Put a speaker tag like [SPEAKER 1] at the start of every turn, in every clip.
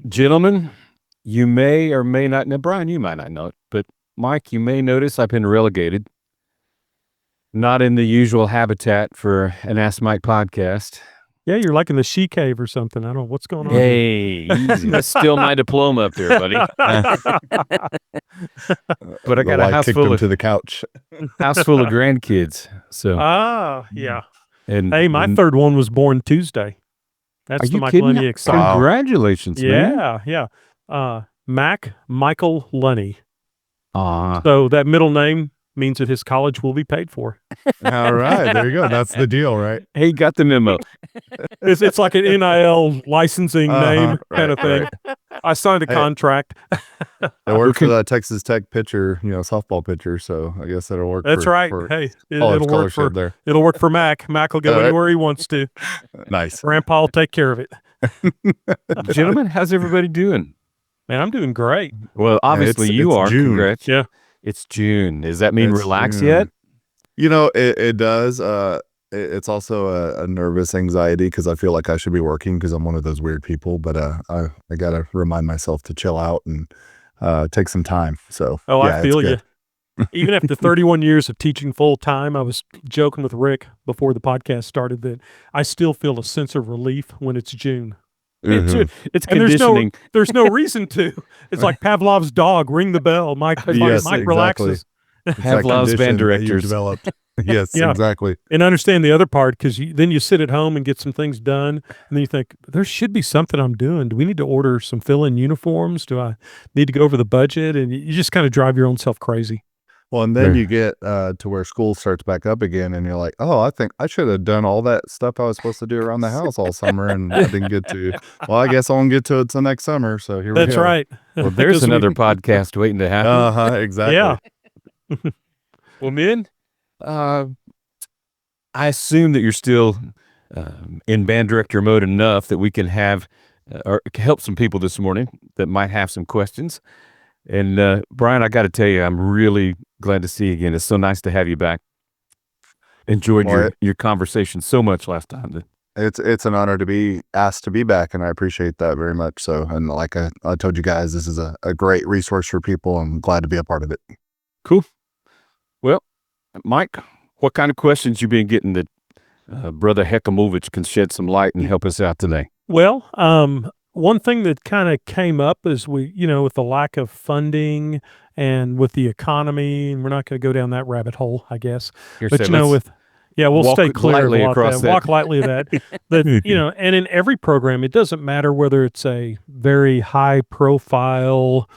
[SPEAKER 1] Gentlemen, you may or may not know, Brian, you might not know it, but Mike, you may notice I've been relegated. Not in the usual habitat for an Ask Mike podcast.
[SPEAKER 2] Yeah, you're like in the she cave or something. I don't know what's going on.
[SPEAKER 1] Hey, easy. That's still my diploma up there, buddy. But I got a house full of
[SPEAKER 3] to the couch.
[SPEAKER 1] house full of grandkids. So
[SPEAKER 2] yeah.
[SPEAKER 1] and
[SPEAKER 2] Hey, my third one was born Tuesday. That's
[SPEAKER 1] are
[SPEAKER 2] the
[SPEAKER 1] you
[SPEAKER 2] Mike
[SPEAKER 1] kidding
[SPEAKER 2] Lunny
[SPEAKER 1] me?
[SPEAKER 2] excitement.
[SPEAKER 1] Congratulations, man.
[SPEAKER 2] Yeah. Michael Lunny.
[SPEAKER 1] Aw.
[SPEAKER 2] So that middle name means that his college will be paid for.
[SPEAKER 3] All right, there you go. That's the deal, right?
[SPEAKER 1] Hey, got the memo.
[SPEAKER 2] It's like an NIL licensing name kind of thing.
[SPEAKER 3] Right.
[SPEAKER 2] I signed a contract.
[SPEAKER 3] I work for the Texas Tech pitcher, softball pitcher. So I guess that'll work.
[SPEAKER 2] That's right. Hey, it'll work for
[SPEAKER 3] there.
[SPEAKER 2] It'll work for Mac. Mac will go anywhere he wants to.
[SPEAKER 3] Nice.
[SPEAKER 2] Grandpa will take care of it.
[SPEAKER 1] Gentlemen, how's everybody doing?
[SPEAKER 2] Man, I'm doing great.
[SPEAKER 1] Well, obviously you are.
[SPEAKER 3] June.
[SPEAKER 1] Congrats.
[SPEAKER 2] Yeah.
[SPEAKER 1] It's June. Does that mean
[SPEAKER 3] It's
[SPEAKER 1] relax
[SPEAKER 3] June.
[SPEAKER 1] yet?
[SPEAKER 3] It does. It's also a nervous anxiety because I feel like I should be working because I'm one of those weird people. But I got to remind myself to chill out and take some time. So
[SPEAKER 2] I feel you. Even after 31 years of teaching full time, I was joking with Rick before the podcast started that I still feel a sense of relief when it's June.
[SPEAKER 1] It's
[SPEAKER 2] And
[SPEAKER 1] conditioning.
[SPEAKER 2] there's no reason to. It's like Pavlov's dog. Ring the bell. Mike relaxes.
[SPEAKER 1] Pavlov's band directors.
[SPEAKER 3] Developed. Yes,
[SPEAKER 2] Yeah.
[SPEAKER 3] exactly.
[SPEAKER 2] And I understand the other part because then you sit at home and get some things done, and then you think there should be something I'm doing. Do we need to order some fill-in uniforms? Do I need to go over the budget? And you just kind of drive your own self crazy.
[SPEAKER 3] Well, and then you get to where school starts back up again, and you're like, oh, I think I should have done all that stuff I was supposed to do around the house all summer, and I didn't get to. Well, I guess I won't get to it till next summer. So here we go.
[SPEAKER 2] That's right.
[SPEAKER 1] Well, there's another podcast waiting to happen.
[SPEAKER 3] Exactly.
[SPEAKER 2] Yeah.
[SPEAKER 1] Well, men, I assume that you're still in band director mode enough that we can have or help some people this morning that might have some questions. And Brian, I got to tell you, I'm really glad to see you again. It's so nice to have you back. Enjoyed your conversation so much last time.
[SPEAKER 3] It's an honor to be asked to be back, and I appreciate that very much. So, and like I told you guys, this is a great resource for people. I'm glad to be a part of it.
[SPEAKER 1] Cool. Well, Mike, what kind of questions you been getting that Brother Hecimovich can shed some light and help us out today?
[SPEAKER 2] Well, one thing that kind of came up is with the lack of funding and with the economy, and we're not going to go down that rabbit hole, I guess. We'll stay clear of that. Walk lightly of that. And in every program, it doesn't matter whether it's a very high profile,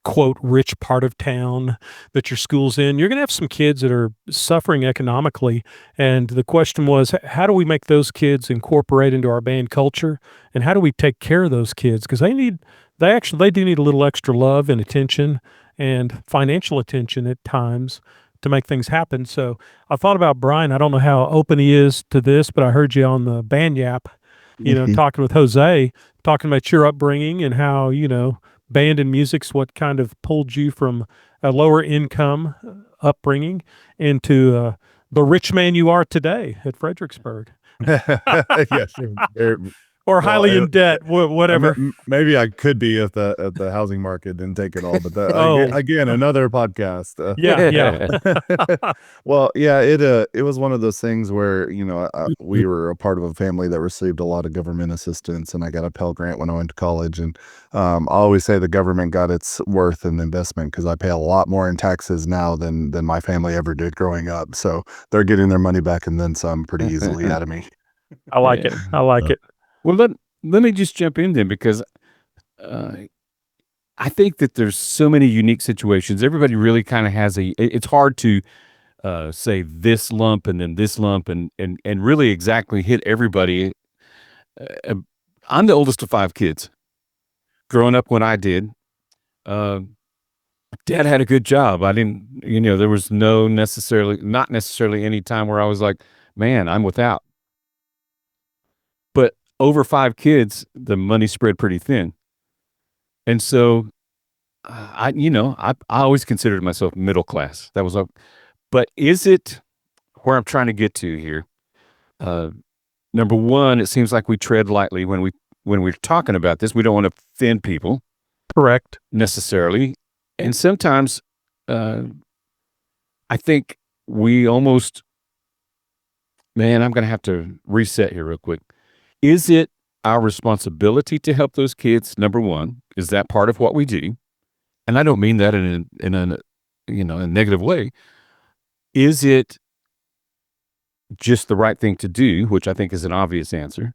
[SPEAKER 2] quote, rich part of town that your school's in. You're going to have some kids that are suffering economically. And the question was, how do we make those kids incorporate into our band culture? And how do we take care of those kids? Because they do need a little extra love and attention and financial attention at times to make things happen. So I thought about Brian. I don't know how open he is to this, but I heard you on the band yap, talking with Jose, talking about your upbringing and how, band and music's what kind of pulled you from a lower income upbringing into the rich man you are today at Fredericksburg.
[SPEAKER 3] Yes.
[SPEAKER 2] Or highly in debt, whatever.
[SPEAKER 3] Maybe I could be if the housing market didn't take it all, but again, another podcast.
[SPEAKER 2] Yeah.
[SPEAKER 3] Well, yeah, it was one of those things where we were a part of a family that received a lot of government assistance, and I got a Pell Grant when I went to college, and I always say the government got its worth in the investment because I pay a lot more in taxes now than my family ever did growing up. So they're getting their money back and then some pretty easily out of me.
[SPEAKER 2] I like it. I like it.
[SPEAKER 1] Well, let me just jump in then, because I think that there's so many unique situations. Everybody really kind of has it's hard to say this lump and then this lump and really exactly hit everybody. I'm the oldest of 5 kids. Growing up when I did, Dad had a good job. I didn't, there was not necessarily any time where I was like, man, I'm without. But over 5 kids, the money spread pretty thin. And so I always considered myself middle class. That was but is it where I'm trying to get to here? Number one, it seems like we tread lightly when when we're talking about this, we don't want to offend people.
[SPEAKER 2] Correct.
[SPEAKER 1] Necessarily. And sometimes I think we almost, man, I'm going to have to reset here real quick. Is it our responsibility to help those kids? Number one, is that part of what we do? And I don't mean that in a negative way. Is it just the right thing to do, which I think is an obvious answer?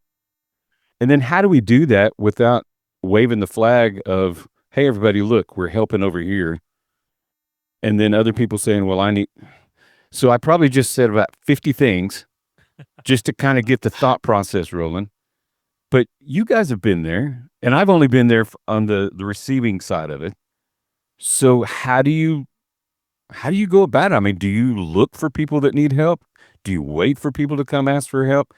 [SPEAKER 1] And then how do we do that without waving the flag of, hey, everybody, look, we're helping over here. And then other people saying, well, so I probably just said about 50 things just to kind of get the thought process rolling. But you guys have been there, and I've only been there on the receiving side of it. So how do you go about it? I mean, do you look for people that need help? Do you wait for people to come ask for help?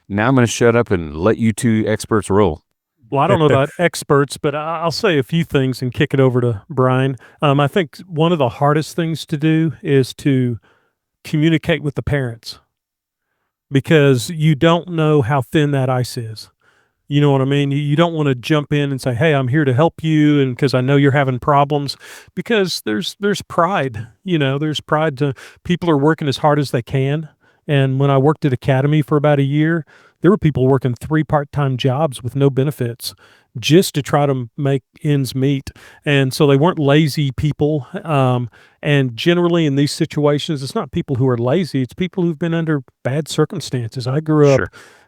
[SPEAKER 1] Now I'm going to shut up and let you two experts roll.
[SPEAKER 2] Well, I don't know about experts, but I'll say a few things and kick it over to Brian. I think one of the hardest things to do is to communicate with the parents, because you don't know how thin that ice is. You know what I mean? You don't want to jump in and say, hey, I'm here to help you, and because I know you're having problems, because there's pride. There's pride to people are working as hard as they can. And when I worked at Academy for about a year, there were people working 3 part-time jobs with no benefits just to try to make ends meet. And so they weren't lazy people. And generally in these situations, it's not people who are lazy. It's people who've been under bad circumstances. I grew up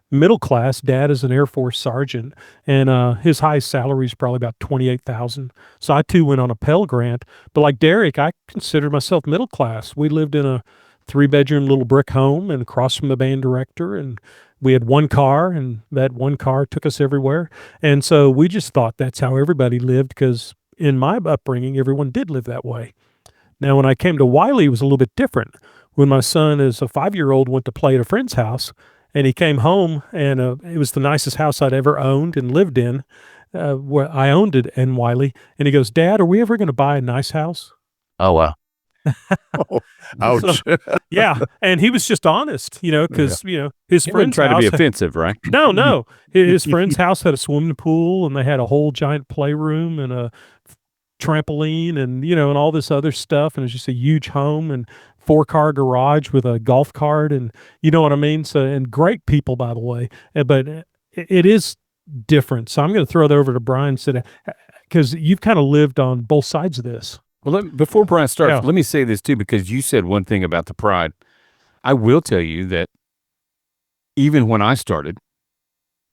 [SPEAKER 2] middle class. Dad is an Air Force sergeant, and his highest salary is probably about $28,000. So I too went on a Pell Grant. But like Derek, I considered myself middle class. We lived in a 3-bedroom little brick home and across from the band director, and we had one car, and that one car took us everywhere. And so we just thought that's how everybody lived, because in my upbringing, everyone did live that way. Now, when I came to Wiley, it was a little bit different. When my son, as a 5-year-old, went to play at a friend's house, and he came home, and it was the nicest house I'd ever owned and lived in, where I owned it in Wiley. And he goes, Dad, are we ever going to buy a nice house?
[SPEAKER 1] Oh, wow.
[SPEAKER 3] Oh, ouch.
[SPEAKER 2] So, yeah, and he was just honest, because his friend
[SPEAKER 1] tried to be offensive, right?
[SPEAKER 2] No. His friend's house had a swimming pool, and they had a whole giant playroom and a trampoline, and and all this other stuff, and it was just a huge home and 4-car garage with a golf cart, and you know what I mean. So, and great people, by the way, but it is different. So I'm going to throw it over to Brian, because you've kind of lived on both sides of this.
[SPEAKER 1] Well, before Brian starts, let me say this too, because you said one thing about the pride. I will tell you that even when I started,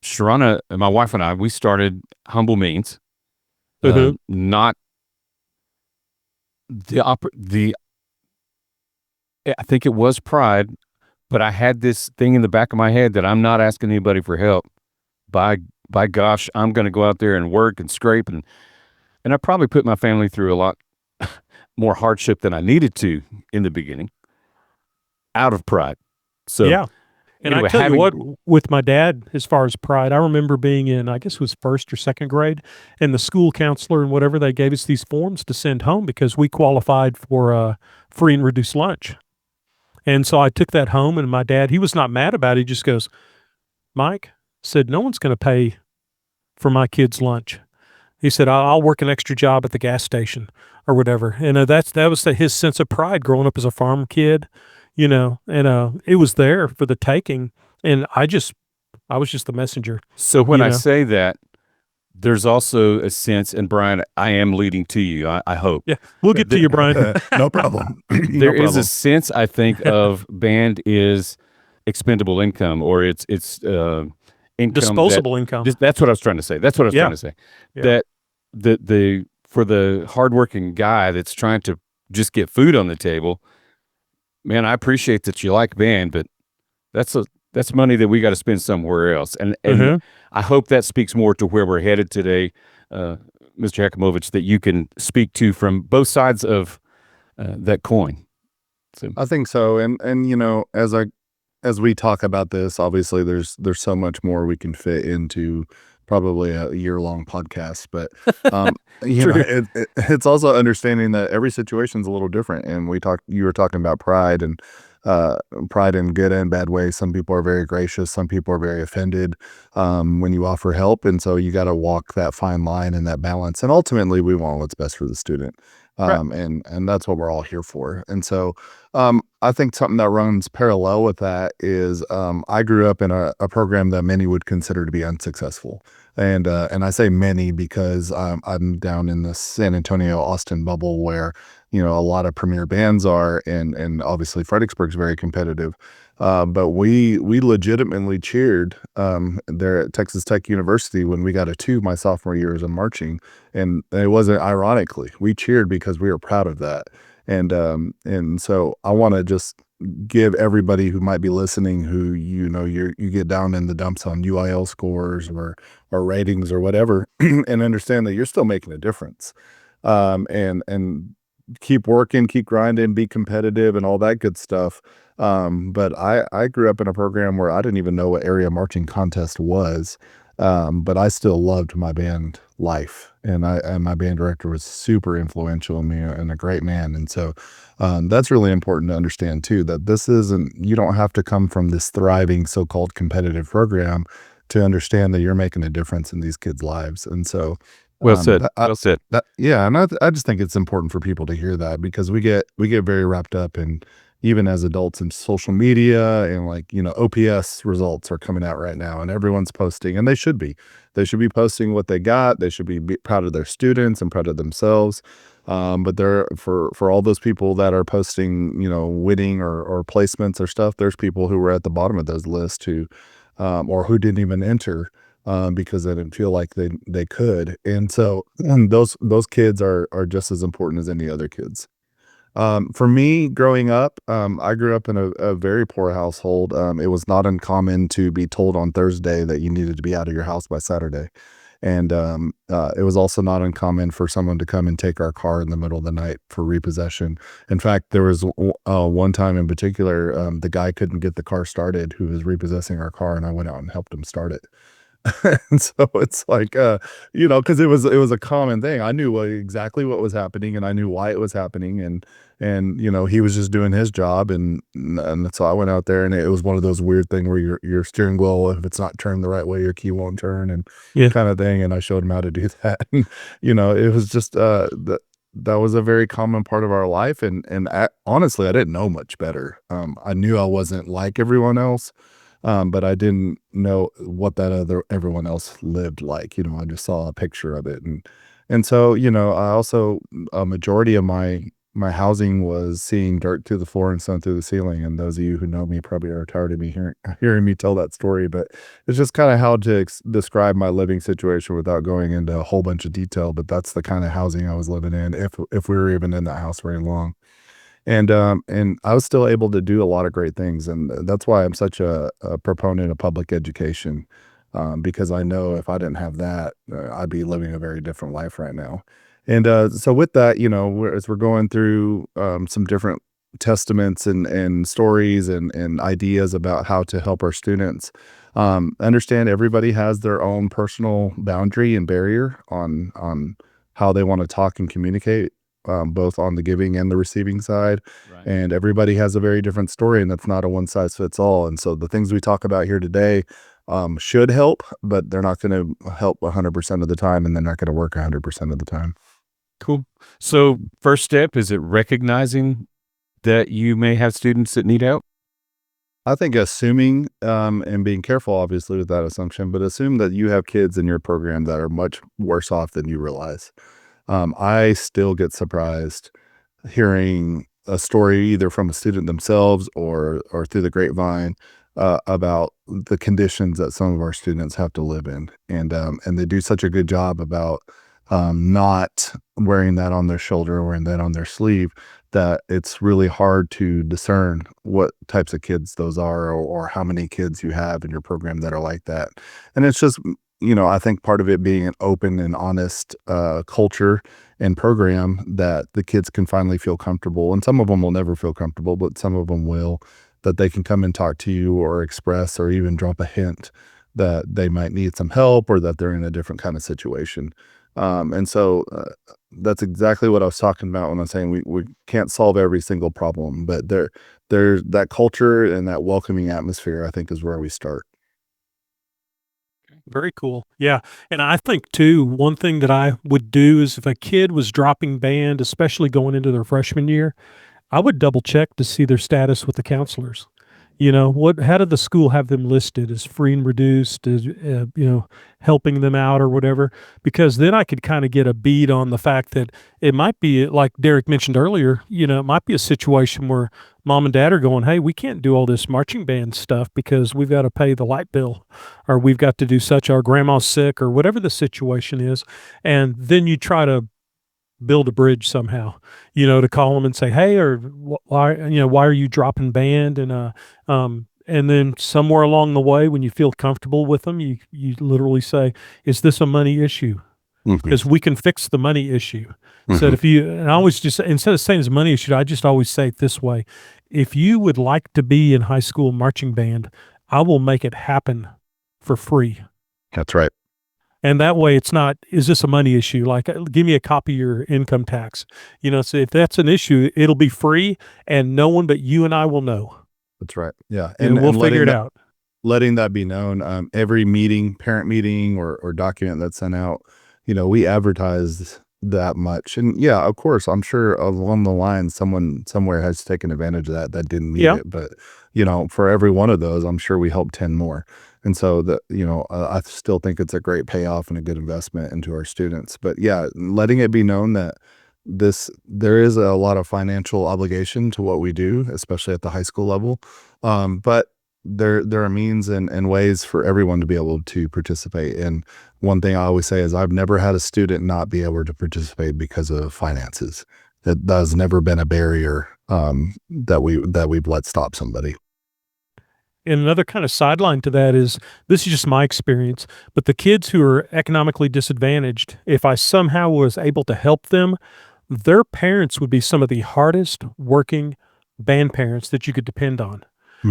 [SPEAKER 1] Sharana, my wife and I, we started humble means, not the. I think it was pride, but I had this thing in the back of my head that I'm not asking anybody for help. By gosh, I'm going to go out there and work and scrape, and I probably put my family through a lot more hardship than I needed to in the beginning, out of pride. So
[SPEAKER 2] yeah. And anyway, I tell you what, with my dad, as far as pride, I remember being in, I guess it was 1st or 2nd grade, and the school counselor and whatever, they gave us these forms to send home because we qualified for free and reduced lunch. And so I took that home, and my dad, he was not mad about it. He just goes, Mike, said, no one's going to pay for my kid's lunch. He said, I'll work an extra job at the gas station or whatever. And that was his sense of pride growing up as a farm kid, and it was there for the taking. And I was just the messenger.
[SPEAKER 1] So when I say that, there's also a sense, and Brian, I am leading to you, I hope.
[SPEAKER 2] Yeah, we'll get to you, Brian.
[SPEAKER 3] No problem.
[SPEAKER 1] There is a sense, I think, of band is expendable income, or it's income,
[SPEAKER 2] disposable income.
[SPEAKER 1] That's what I was trying to say.
[SPEAKER 2] Yeah.
[SPEAKER 1] That for the hardworking guy that's trying to just get food on the table, man, I appreciate that you like band, but that's money that we got to spend somewhere else. And I hope that speaks more to where we're headed today, Mr. Hecimovich, that you can speak to from both sides of that coin. So
[SPEAKER 3] I think so. And as we talk about this, obviously there's so much more we can fit into probably a year-long podcast, but it's also understanding that every situation is a little different. And you were talking about pride, and pride in good and bad ways. Some people are very gracious. Some people are very offended when you offer help. And so you got to walk that fine line and that balance. And ultimately, we want what's best for the student.
[SPEAKER 2] Right.
[SPEAKER 3] And that's what we're all here for. And so I think something that runs parallel with that is I grew up in a program that many would consider to be unsuccessful. And I say many because I'm down in the San Antonio, Austin bubble where, a lot of premier bands are, and obviously Fredericksburg's very competitive. But we legitimately cheered there at Texas Tech University when we got a 2 my sophomore year as a marching. And it wasn't ironically. We cheered because we were proud of that. And so I want to just give everybody who might be listening who, you get down in the dumps on UIL scores or ratings or whatever, and understand that you're still making a difference. And keep working, keep grinding, be competitive and all that good stuff. But I grew up in a program where I didn't even know what area marching contest was. But I still loved my band life, and my band director was super influential in me and a great man. And so that's really important to understand too, that you don't have to come from this thriving so-called competitive program to understand that you're making a difference in these kids' lives. And so
[SPEAKER 1] well said. Well said.
[SPEAKER 3] Yeah, and I just think it's important for people to hear that, because we get very wrapped up in, even as adults, in social media, and OPS results are coming out right now and everyone's posting, and they should be posting what they got. They should be proud of their students and proud of themselves. But there, for all those people that are posting, winning or placements or stuff, there's people who were at the bottom of those lists or who didn't even enter because they didn't feel like they could. And so those kids are just as important as any other kids. For me, growing up, I grew up in a very poor household. It was not uncommon to be told on Thursday that you needed to be out of your house by Saturday. And it was also not uncommon for someone to come and take our car in the middle of the night for repossession. In fact, there was one time in particular, the guy couldn't get the car started who was repossessing our car, and I went out and helped him start it. And so it's like, because it was a common thing. I knew exactly what was happening, and I knew why it was happening, and he was just doing his job, and so I went out there, and it was one of those weird thing where your steering wheel, if it's not turned the right way, your key won't turn, and kind of thing. And I showed him how to do that. And, it was just that was a very common part of our life, and honestly, I didn't know much better. I knew I wasn't like everyone else. But I didn't know what everyone else lived like. I just saw a picture of it, and so I also, a majority of my housing was seeing dirt through the floor and sun through the ceiling. And those of you who know me probably are tired of me hearing me tell that story, but it's just kind of how to describe my living situation without going into a whole bunch of detail. But that's the kind of housing I was living in, if we were even in that house very long. And I was still able to do a lot of great things, and that's why I'm such a proponent of public education, because I know if I didn't have that, I'd be living a very different life right now. And so with that, as we're going through some different testaments and stories and ideas about how to help our students, understand everybody has their own personal boundary and barrier on how they want to talk and communicate, both on the giving and the receiving side. Right. And everybody has a very different story, and it's not a one size fits all. And so the things we talk about here today should help, but they're not going to help 100% of the time, and they're not going to work 100% of the time.
[SPEAKER 1] Cool. So first step, is it recognizing that you may have students that need help?
[SPEAKER 3] I think assuming, and being careful, obviously, with that assumption, but assume that you have kids in your program that are much worse off than you realize. I still get surprised hearing a story either from a student themselves or through the grapevine about the conditions that some of our students have to live in, and they do such a good job about not wearing that on their shoulder, wearing that on their sleeve, that it's really hard to discern what types of kids those are, or how many kids you have in your program that are like that. And it's just, I think part of it being an open and honest culture and program, that the kids can finally feel comfortable. And some of them will never feel comfortable, but some of them will, that they can come and talk to you or express or even drop a hint that they might need some help, or that they're in a different kind of situation. And so that's exactly what I was talking about when I was saying we can't solve every single problem, but there there's that culture and that welcoming atmosphere, I think, is where we start.
[SPEAKER 2] Very cool. Yeah. And I think too, one thing that I would do is if a kid was dropping band, especially going into their freshman year, I would double check to see their status with the counselors. How did the school have them listed as free and reduced, as, helping them out or whatever? Because then I could kind of get a bead on the fact that it might be, like Derek mentioned earlier, it might be a situation where mom and dad are going, hey, we can't do all this marching band stuff because we've got to pay the light bill, or we've got to do such, our grandma's sick, or whatever the situation is. And then you try to build a bridge somehow, to call them and say, hey, or why are you dropping band? And then somewhere along the way, when you feel comfortable with them, you literally say, is this a money issue? Because we can fix the money issue. So and I always just, instead of saying it's a money issue, I just always say it this way: if you would like to be in high school marching band, I will make it happen for free.
[SPEAKER 3] That's right.
[SPEAKER 2] And that way it's not, is this a money issue? Like, give me a copy of your income tax. So if that's an issue, it'll be free and no one but you and I will know.
[SPEAKER 3] That's right. Yeah.
[SPEAKER 2] And we'll figure it out.
[SPEAKER 3] Letting that be known, every meeting, parent meeting or document that's sent out, we advertise that much. And yeah, of course, I'm sure along the line, someone somewhere has taken advantage of that didn't need it. But, for every one of those, I'm sure we help 10 more. And so I still think it's a great payoff and a good investment into our students. But yeah, letting it be known that there is a lot of financial obligation to what we do, especially at the high school level. But there are means and ways for everyone to be able to participate. And one thing I always say is I've never had a student not be able to participate because of finances. That has never been a barrier that we've let stop somebody.
[SPEAKER 2] And another kind of sideline to that is, this is just my experience, but the kids who are economically disadvantaged, if I somehow was able to help them, their parents would be some of the hardest working band parents that you could depend on.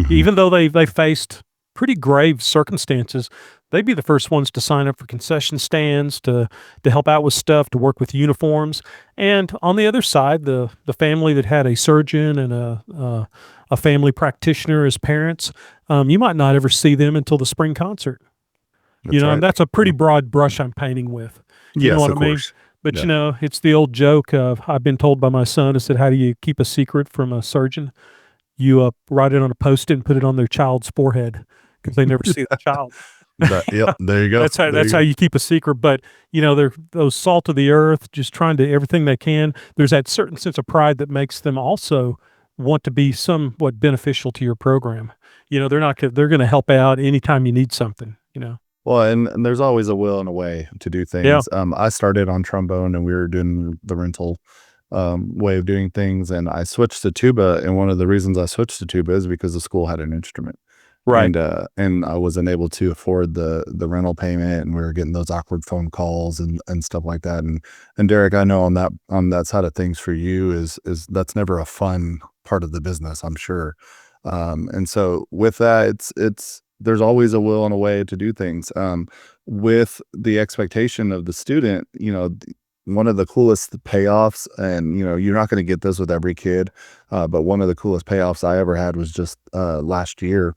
[SPEAKER 2] Even though they faced pretty grave circumstances, they'd be the first ones to sign up for concession stands, to help out with stuff, to work with uniforms. And on the other side, the family that had a surgeon and a family practitioner as parents, you might not ever see them until the spring concert.
[SPEAKER 3] That's right.
[SPEAKER 2] And that's a pretty broad brush I'm painting with. You know what I mean? But it's the old joke of, I've been told by my son, I said, how do you keep a secret from a surgeon? You write it on a Post-it and put it on their child's forehead, because they never see the child.
[SPEAKER 3] Yep, there you go.
[SPEAKER 2] That's how you keep a secret. But they're those salt of the earth, just trying to everything they can. There's that certain sense of pride that makes them also want to be somewhat beneficial to your program. They're going to help out anytime you need something.
[SPEAKER 3] Well, and there's always a will and a way to do things. I started on trombone, and we were doing the rental way of doing things, and I switched to tuba. And one of the reasons I switched to tuba is because the school had an instrument,
[SPEAKER 2] right?
[SPEAKER 3] And I wasn't able to afford the rental payment, and we were getting those awkward phone calls and stuff like that. And Derek, I know on that side of things for you is that's never a fun part of the business, I'm sure. And so with that, it's there's always a will and a way to do things, with the expectation of the student. One of the coolest payoffs, and you're not going to get this with every kid, but one of the coolest payoffs I ever had was just last year,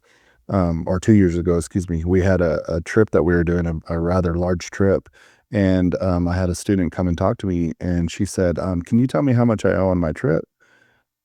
[SPEAKER 3] or 2 years ago, excuse me. We had a trip that we were doing, a rather large trip, and I had a student come and talk to me, and she said, can you tell me how much I owe on my trip?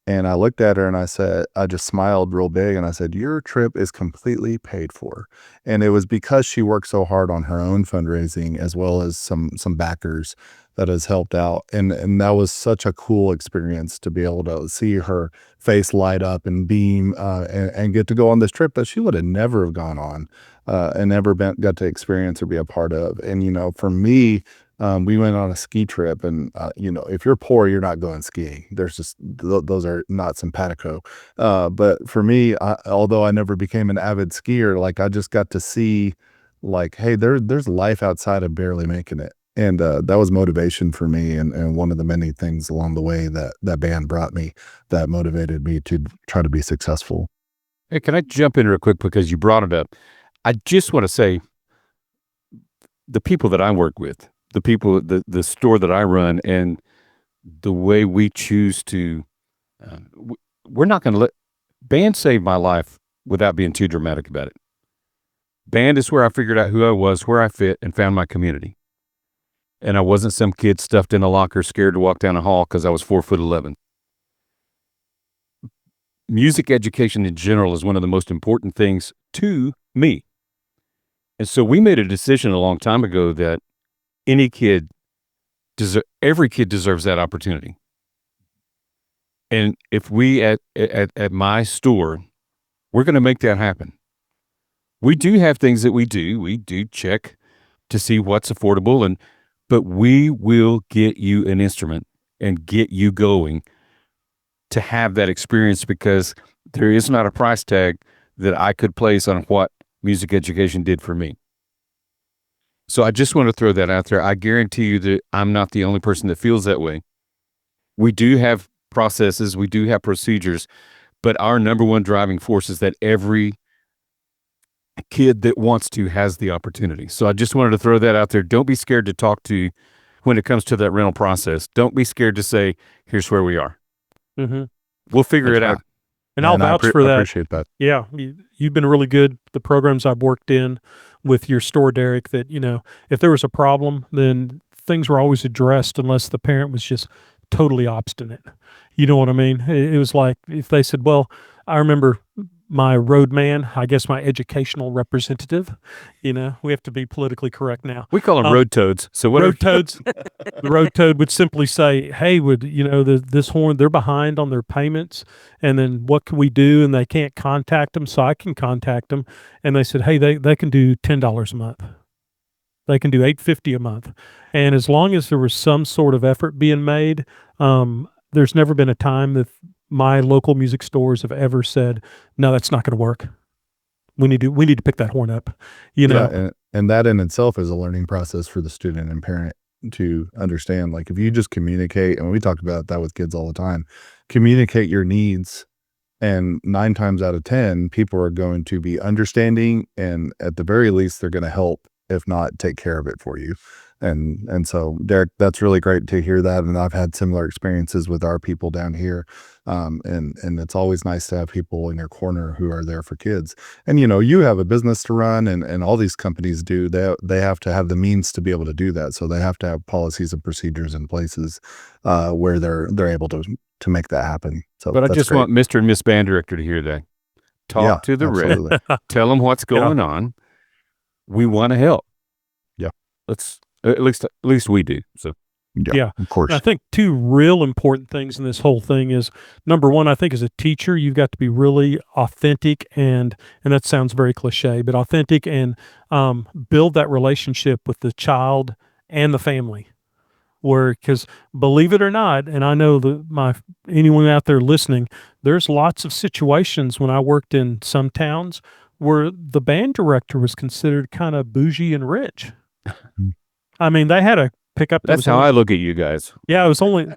[SPEAKER 3] And I looked at her and I just smiled real big, and I said, your trip is completely paid for. And it was because she worked so hard on her own fundraising, as well as some backers that has helped out. And that was such a cool experience to be able to see her face light up and beam, and get to go on this trip that she would have never have gone on, and never got to experience or be a part of. And, for me, we went on a ski trip, and if you're poor, you're not going skiing. There's just those are not simpatico. But for me, although I never became an avid skier, like, I just got to see, like, hey, there's life outside of barely making it. And that was motivation for me, and one of the many things along the way that band brought me that motivated me to try to be successful.
[SPEAKER 1] Hey, can I jump in real quick because you brought it up? I just want to say, the people that I work with, the people, the store that I run, and the way we choose to, we're not going to band saved my life without being too dramatic about it. Band is where I figured out who I was, where I fit, and found my community. And I wasn't some kid stuffed in a locker scared to walk down a hall because I was 4'11". Music education in general is one of the most important things to me. And so we made a decision a long time ago that every kid deserves that opportunity. And if we at my store, we're going to make that happen. We do have things that we do check to see what's affordable, but we will get you an instrument and get you going to have that experience, because there is not a price tag that I could place on what music education did for me. So I just want to throw that out there. I guarantee you that I'm not the only person that feels that way. We do have processes, we do have procedures, but our number one driving force is that every kid that wants to has the opportunity. So I just wanted to throw that out there. Don't be scared to talk to when it comes to that rental process. Don't be scared to say, here's where we are.
[SPEAKER 2] Mm-hmm.
[SPEAKER 1] We'll figure it out.
[SPEAKER 2] And I'll vouch for that.
[SPEAKER 3] I appreciate that.
[SPEAKER 2] Yeah. You've been really good. The programs I've worked in with your store, Derek, that, if there was a problem, then things were always addressed unless the parent was just totally obstinate. You know what I mean? It was like if they said, well, I remember my road man, I guess my educational representative, we have to be politically correct now.
[SPEAKER 1] We call them road toads. So what
[SPEAKER 2] road toads, the road toad would simply say, hey, this horn, they're behind on their payments. And then what can we do? And they can't contact them. So I can contact them. And they said, hey, they can do $10 a month. They can do $8.50 a month. And as long as there was some sort of effort being made, there's never been a time that my local music stores have ever said, no, that's not going to work. We need to pick that horn up,
[SPEAKER 3] Yeah, and that in itself is a learning process for the student and parent to understand. Like if you just communicate, and we talk about that with kids all the time, communicate your needs, and 9 times out of 10, people are going to be understanding, and at the very least, they're going to help, if not take care of it for you. And so, Derek, that's really great to hear that. And I've had similar experiences with our people down here. And it's always nice to have people in your corner who are there for kids. And, you have a business to run, and all these companies do. They have to have the means to be able to do that. So they have to have policies and procedures in places where they're able to make that happen. So,
[SPEAKER 1] but I just want Mr. and Miss Band Director to hear that. Talk to the rep. Tell them what's going on. We want to help.
[SPEAKER 3] Yeah.
[SPEAKER 1] At least we do. So
[SPEAKER 2] yeah,
[SPEAKER 3] of course.
[SPEAKER 2] And I think 2 real important things in this whole thing is, number one, I think as a teacher, you've got to be really authentic, and that sounds very cliche, but authentic, and build that relationship with the child and the family. Because believe it or not, and I know that anyone out there listening, there's lots of situations when I worked in some towns where the band director was considered kind of bougie and rich. I mean, they had a pickup.
[SPEAKER 1] That's how I look at you guys.
[SPEAKER 2] Yeah, it was only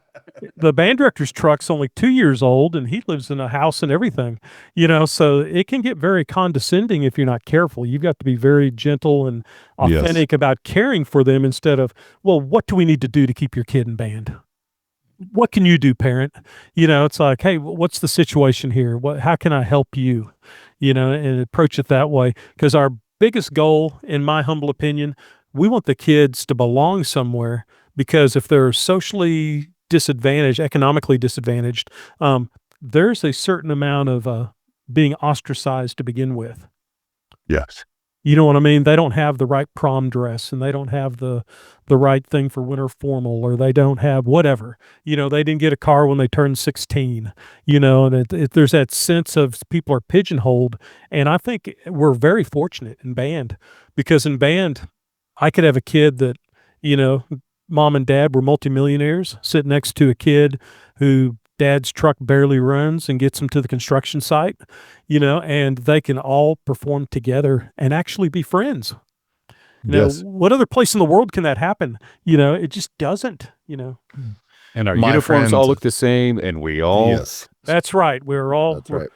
[SPEAKER 2] the band director's truck's only 2 years old, and he lives in a house and everything. So it can get very condescending if you're not careful. You've got to be very gentle and authentic about caring for them, instead of, well, what do we need to do to keep your kid in band? What can you do, parent? It's like, hey, what's the situation here? How can I help you? And approach it that way. Because our biggest goal, in my humble opinion, we want the kids to belong somewhere, because if they're socially disadvantaged, economically disadvantaged, there's a certain amount of being ostracized to begin with.
[SPEAKER 3] Yes.
[SPEAKER 2] You know what I mean? They don't have the right prom dress, and they don't have the right thing for winter formal, or they don't have whatever. They didn't get a car when they turned 16, and there's that sense of people are pigeonholed. And I think we're very fortunate in band, because in band, I could have a kid that, mom and dad were multimillionaires, sit next to a kid who dad's truck barely runs and gets them to the construction site, and they can all perform together and actually be friends.
[SPEAKER 3] Yes.
[SPEAKER 2] What other place in the world can that happen? It just doesn't,
[SPEAKER 1] And our uniforms all look the same, and we all.
[SPEAKER 3] Yes.
[SPEAKER 2] That's right.
[SPEAKER 3] That's right.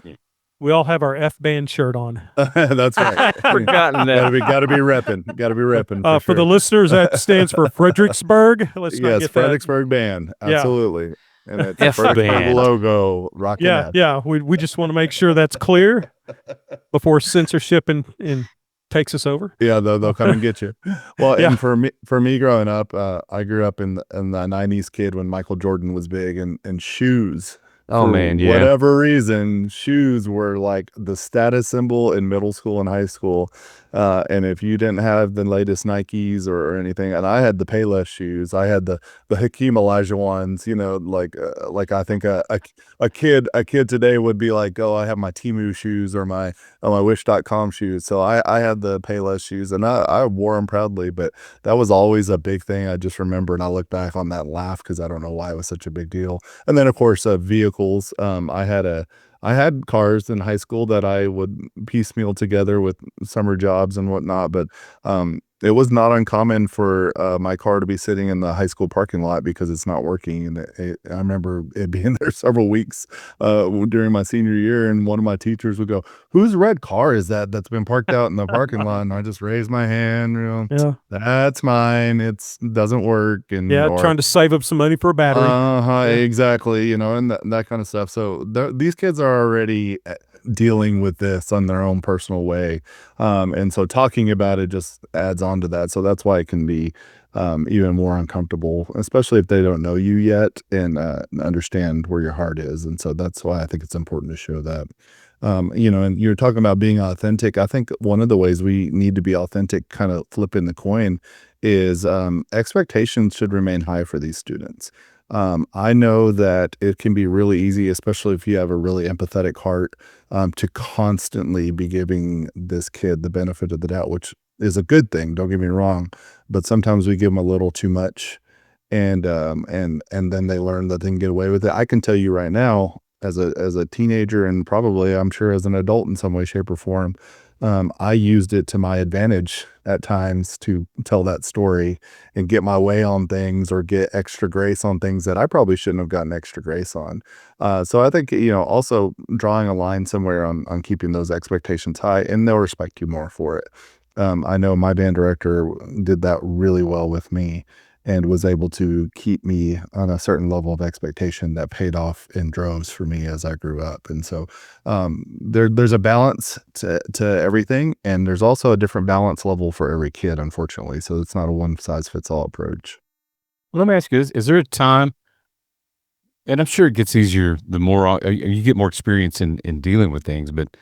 [SPEAKER 2] We all have our F band shirt on.
[SPEAKER 3] That's right.
[SPEAKER 1] I've forgotten that.
[SPEAKER 3] Gotta be repping. Gotta be repping.
[SPEAKER 2] For the listeners, that stands for Fredericksburg. Let's not get
[SPEAKER 3] Fredericksburg Band. Absolutely. and it's
[SPEAKER 1] F
[SPEAKER 3] Bertberg
[SPEAKER 1] band.
[SPEAKER 3] logo rocking
[SPEAKER 2] Yeah,
[SPEAKER 3] out.
[SPEAKER 2] yeah. We just want to make sure that's clear before censorship and takes us over.
[SPEAKER 3] Yeah, they'll come and get you. Well,
[SPEAKER 2] Yeah.
[SPEAKER 3] and for me growing up, I grew up in the 90s kid when Michael Jordan was big, and shoes.
[SPEAKER 1] Oh
[SPEAKER 3] For
[SPEAKER 1] man, yeah.
[SPEAKER 3] whatever reason, shoes were like the status symbol in middle school and high school. And if you didn't have the latest Nikes or anything, and I had the Payless shoes, I had the Hakeem Olajuwons, like I think a kid today would be like, oh, I have my Temu shoes or my Wish.com shoes. So I had the Payless shoes, and I wore them proudly, but that was always a big thing. I just remember, and I look back on that and laugh because I don't know why it was such a big deal. And then, of course, vehicles. I had cars in high school that I would piecemeal together with summer jobs and whatnot, but it was not uncommon for my car to be sitting in the high school parking lot because it's not working. And I remember it being there several weeks during my senior year, and one of my teachers would go, "Whose red car is that's been parked out in the parking lot?" And I just raised my hand,
[SPEAKER 2] Yeah.
[SPEAKER 3] "That's mine. It doesn't work."
[SPEAKER 2] Yeah, trying to save up some money for a battery.
[SPEAKER 3] Yeah.
[SPEAKER 2] Exactly,
[SPEAKER 3] and that kind of stuff. So these kids are already dealing with this on their own personal way. And so talking about it just adds on to that. So that's why it can be even more uncomfortable, especially if they don't know you yet and understand where your heart is. And so that's why I think it's important to show that. And you're talking about being authentic. I think one of the ways we need to be authentic, kind of flipping the coin, is expectations should remain high for these students. I know that it can be really easy, especially if you have a really empathetic heart, to constantly be giving this kid the benefit of the doubt, which is a good thing. Don't get me wrong, but sometimes we give them a little too much, and then they learn that they can get away with it. I can tell you right now, as a teenager, and probably I'm sure as an adult in some way, shape, or form, I used it to my advantage at times to tell that story and get my way on things or get extra grace on things that I probably shouldn't have gotten extra grace on. So I think, also drawing a line somewhere on keeping those expectations high, and they'll respect you more for it. I know my band director did that really well with me and was able to keep me on a certain level of expectation that paid off in droves for me as I grew up. And so there's a balance to everything, and there's also a different balance level for every kid, unfortunately. So it's not a one-size-fits-all approach.
[SPEAKER 1] Well, let me ask you this. Is there a time, and I'm sure it gets easier the more you get more experience in dealing with things, but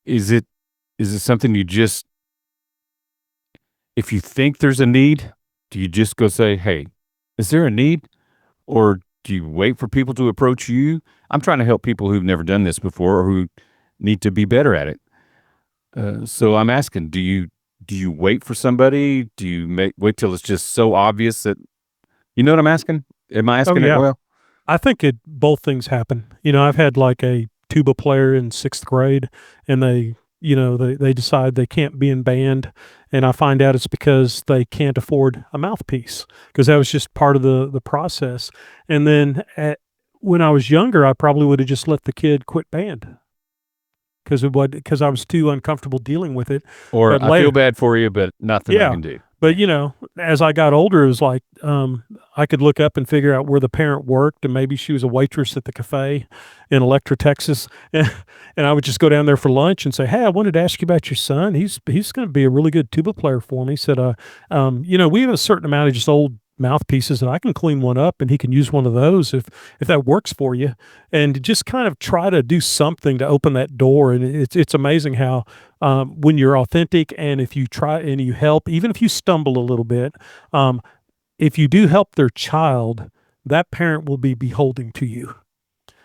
[SPEAKER 1] is it something you just, if you think there's a need, do you just go say, "Hey, is there a need?" Or do you wait for people to approach you? I'm trying to help people who've never done this before or who need to be better at it. So I'm asking, do you wait for somebody? Do you wait till it's just so obvious that, you know what I'm asking? Am I asking it well?
[SPEAKER 2] I think both things happen. I've had like a tuba player in 6th grade, and they decide they can't be in band, and I find out it's because they can't afford a mouthpiece, because that was just part of the process. And then when I was younger, I probably would have just let the kid quit band because I was too uncomfortable dealing with it.
[SPEAKER 1] Or
[SPEAKER 2] But
[SPEAKER 1] I
[SPEAKER 2] later,
[SPEAKER 1] feel bad for you, but nothing I can do.
[SPEAKER 2] but as I got older, it was like I could look up and figure out where the parent worked, and maybe she was a waitress at the cafe in Electra, Texas, and I would just go down there for lunch and say, "Hey, I wanted to ask you about your son. He's going to be a really good tuba player for me." He said, we have a certain amount of just old mouthpieces, and I can clean one up, and he can use one of those if that works for you." And just kind of try to do something to open that door. And it's amazing how when you're authentic, and if you try and you help, even if you stumble a little bit, if you do help their child, that parent will be beholding to you.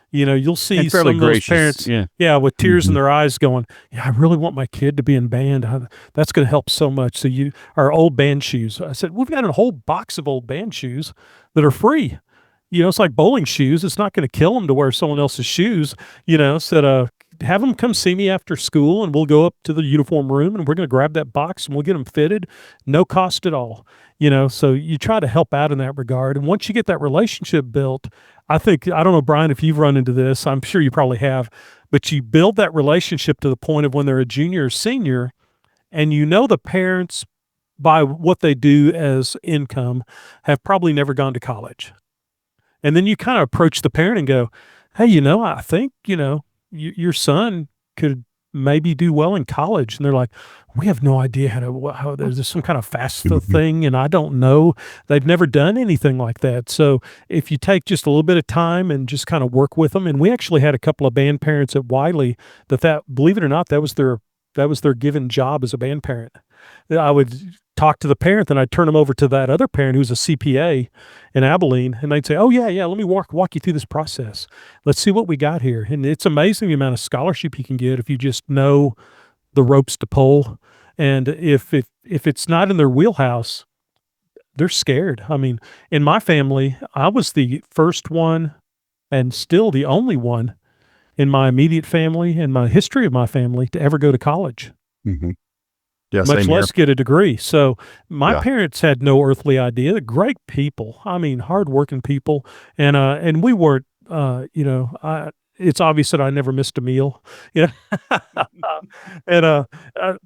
[SPEAKER 2] You'll see some of those parents, with tears in their eyes going, "Yeah, I really want my kid to be in band. That's going to help so much." So our old band shoes. I said, we've got a whole box of old band shoes that are free. It's like bowling shoes. It's not going to kill them to wear someone else's shoes. Said, have them come see me after school, and we'll go up to the uniform room, and we're going to grab that box and we'll get them fitted, no cost at all. So you try to help out in that regard. And once you get that relationship built, I don't know, Brian, if you've run into this, I'm sure you probably have, but you build that relationship to the point of when they're a junior or senior, and the parents, by what they do as income, have probably never gone to college. And then you kind of approach the parent and go, hey, I think, your son could maybe do well in college. And they're like, we have no idea how there's some kind of FAFSA thing. And I don't know. They've never done anything like that. So if you take just a little bit of time and just kind of work with them, and we actually had a couple of band parents at Wiley that believe it or not, that was their given job as a band parent. I would talk to the parent, then I'd turn them over to that other parent who's a CPA in Abilene, and they'd say, oh, yeah, let me walk you through this process. Let's see what we got here. And it's amazing the amount of scholarship you can get if you just know the ropes to pull. And if it's not in their wheelhouse, they're scared. I mean, in my family, I was the first one and still the only one in my immediate family and my history of my family to ever go to college.
[SPEAKER 3] Mm-hmm. Yeah,
[SPEAKER 2] much less get a degree. So my parents had no earthly idea. They're great people. I mean, hardworking people. And we weren't, it's obvious that I never missed a meal, and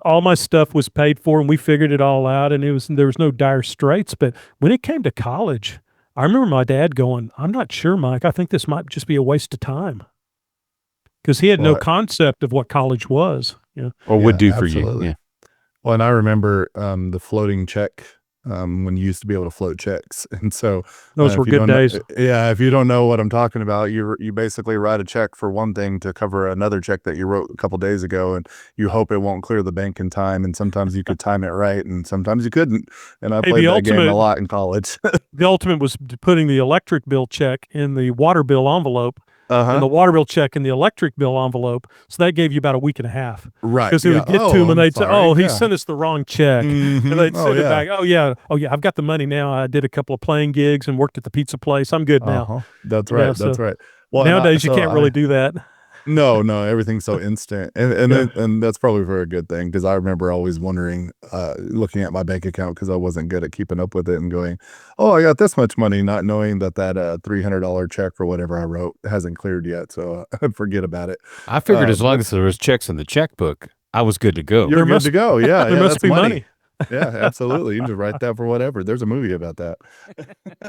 [SPEAKER 2] all my stuff was paid for, and we figured it all out, and there was no dire straits. But when it came to college, I remember my dad going, I'm not sure, Mike. I think this might just be a waste of time, because he had no concept of what college was.
[SPEAKER 1] Or would do for you. Yeah.
[SPEAKER 3] Well, and I remember the floating check when you used to be able to float checks. And so
[SPEAKER 2] those were good days.
[SPEAKER 3] If you don't know what I'm talking about, you basically write a check for one thing to cover another check that you wrote a couple days ago, and you hope it won't clear the bank in time. And sometimes you could time it right, and sometimes you couldn't. And I played that game a lot in college.
[SPEAKER 2] The ultimate was putting the electric bill check in the water bill envelope. And the water bill check in the electric bill envelope. So that gave you about a week and a half.
[SPEAKER 3] Right.
[SPEAKER 2] Because they would get to them and they'd say, he sent us the wrong check. And they'd send it back. Oh, yeah, I've got the money now. I did a couple of playing gigs and worked at the pizza place. I'm good now.
[SPEAKER 3] That's right. That's right.
[SPEAKER 2] Well, nowadays you can't really do that.
[SPEAKER 3] No, everything's so instant, and that's probably for a good thing, because I remember always wondering, looking at my bank account, because I wasn't good at keeping up with it, and going, oh, I got this much money, not knowing that $300 check or whatever I wrote hasn't cleared yet, so forget about it.
[SPEAKER 1] I figured as long as there was checks in the checkbook, I was good to go.
[SPEAKER 3] You're good to go. Yeah,
[SPEAKER 2] there must be money.
[SPEAKER 3] Yeah, absolutely. You can just write that for whatever. There's a movie about that.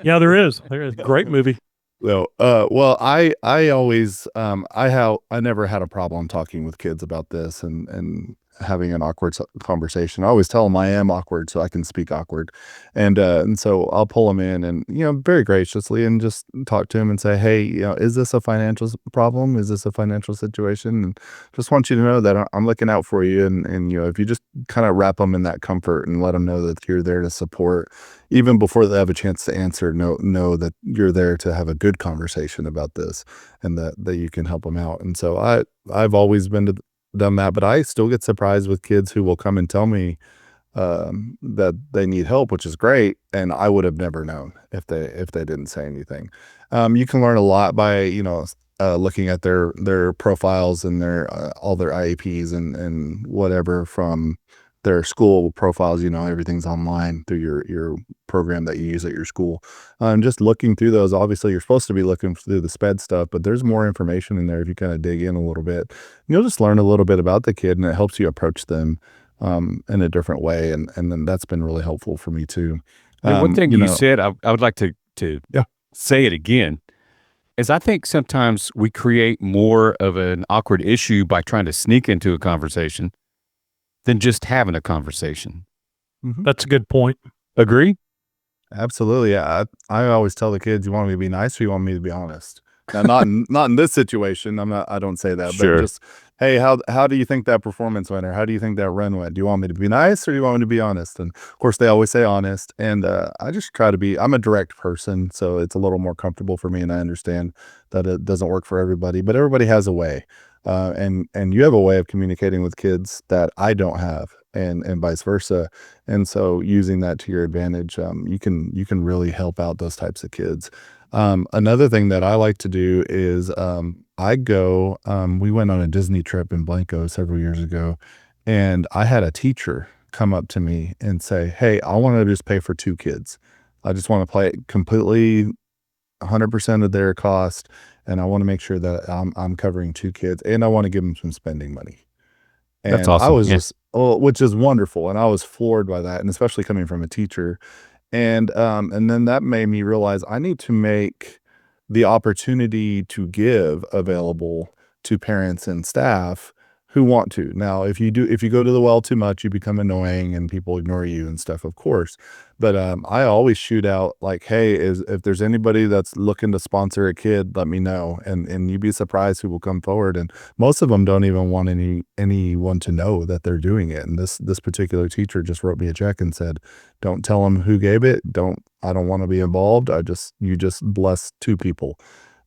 [SPEAKER 2] Yeah, there is. There is. Great movie.
[SPEAKER 3] So, well, I always, I never had a problem talking with kids about this and having an awkward conversation. I always tell them I am awkward, so I can speak awkward. And so I'll pull them in and, very graciously, and just talk to them and say, hey, is this a financial problem? Is this a financial situation? And just want you to know that I'm looking out for you. And if you just kind of wrap them in that comfort and let them know that you're there to support, even before they have a chance to answer, know that you're there to have a good conversation about this, and that you can help them out. And so I've always done that, but I still get surprised with kids who will come and tell me that they need help, which is great, and I would have never known if they didn't say anything. You can learn a lot by looking at their profiles and their all their IEPs and whatever from their school profiles. Everything's online through your program that you use at your school. Just looking through those, obviously you're supposed to be looking through the SPED stuff, but there's more information in there if you kind of dig in a little bit. You'll just learn a little bit about the kid, and it helps you approach them in a different way, and then that's been really helpful for me too.
[SPEAKER 1] One thing you said, I would like to say it again, is I think sometimes we create more of an awkward issue by trying to sneak into a conversation than just having a conversation.
[SPEAKER 2] Mm-hmm. That's a good point.
[SPEAKER 1] Agree?
[SPEAKER 3] Absolutely. Yeah. I always tell the kids, you want me to be nice or you want me to be honest? Now, not in this situation. I don't say that,
[SPEAKER 1] sure.
[SPEAKER 3] But just, hey, how do you think that performance went, or how do you think that run went? Do you want me to be nice or do you want me to be honest? And of course they always say honest. And I just try to I'm a direct person, so it's a little more comfortable for me. And I understand that it doesn't work for everybody, but everybody has a way. And you have a way of communicating with kids that I don't have, and vice versa. And so using that to your advantage, you can really help out those types of kids. Another thing that I like to do is, we went on a Disney trip in Blanco several years ago, and I had a teacher come up to me and say, hey, I want to just pay for 2 kids. I just want to play completely 100% of their cost. And I want to make sure that I'm covering 2 kids, and I want to give them some spending money. And
[SPEAKER 1] that's awesome.
[SPEAKER 3] I was just, which is wonderful. And I was floored by that, and especially coming from a teacher. And then that made me realize I need to make the opportunity to give available to parents and staff who want to. Now, if you go to the well too much, you become annoying and people ignore you and stuff, of course. But I always shoot out like, hey, if there's anybody that's looking to sponsor a kid, let me know. And you'd be surprised who will come forward. And most of them don't even want anyone to know that they're doing it. And this particular teacher just wrote me a check and said, don't tell them who gave it. I don't want to be involved. You just bless 2 people.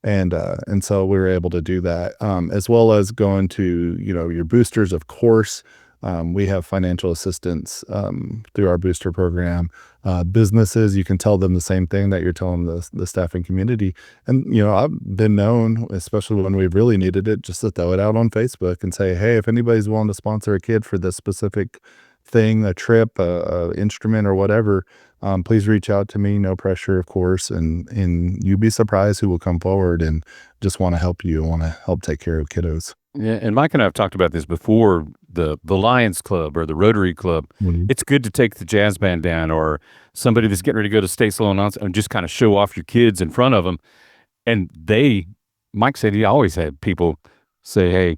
[SPEAKER 3] And so we were able to do that, as well as going to, your boosters, of course. We have financial assistance through our booster program. Businesses, you can tell them the same thing that you're telling the staff and community. And, I've been known, especially when we've really needed it, just to throw it out on Facebook and say, hey, if anybody's willing to sponsor a kid for this specific thing, a trip, a instrument or whatever, please reach out to me. No pressure, of course. And you'd be surprised who will come forward and just want to help you, want to help take care of kiddos.
[SPEAKER 1] Yeah, and Mike and I have talked about this before. The Lions Club or the Rotary Club.
[SPEAKER 3] Mm-hmm.
[SPEAKER 1] It's good to take the jazz band down, or somebody that's getting ready to go to state salon and just kind of show off your kids in front of them. And Mike said he always had people say, hey,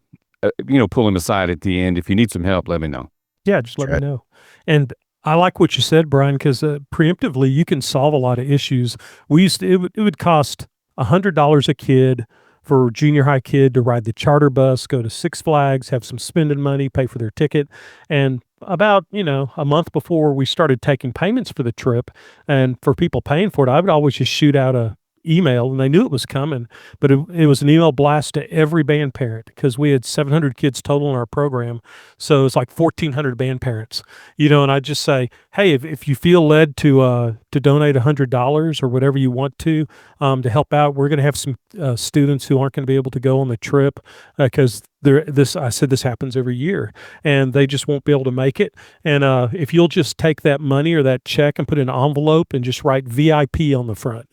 [SPEAKER 1] pull him aside at the end. If you need some help, let me know.
[SPEAKER 2] Yeah, just let me know. And I like what you said, Brian, because preemptively you can solve a lot of issues. It would cost $100 a kid for a junior high kid to ride the charter bus, go to Six Flags, have some spending money, pay for their ticket. And about, a month before we started taking payments for the trip and for people paying for it, I would always just shoot out a email, and they knew it was coming, but it was an email blast to every band parent, because we had 700 kids total in our program. So it's like 1,400 band parents, and I just say, hey, if you feel led to donate $100 or whatever you want to help out, we're going to have some students who aren't going to be able to go on the trip because I said this happens every year, and they just won't be able to make it. And if you'll just take that money or that check and put it in an envelope and just write VIP on the front,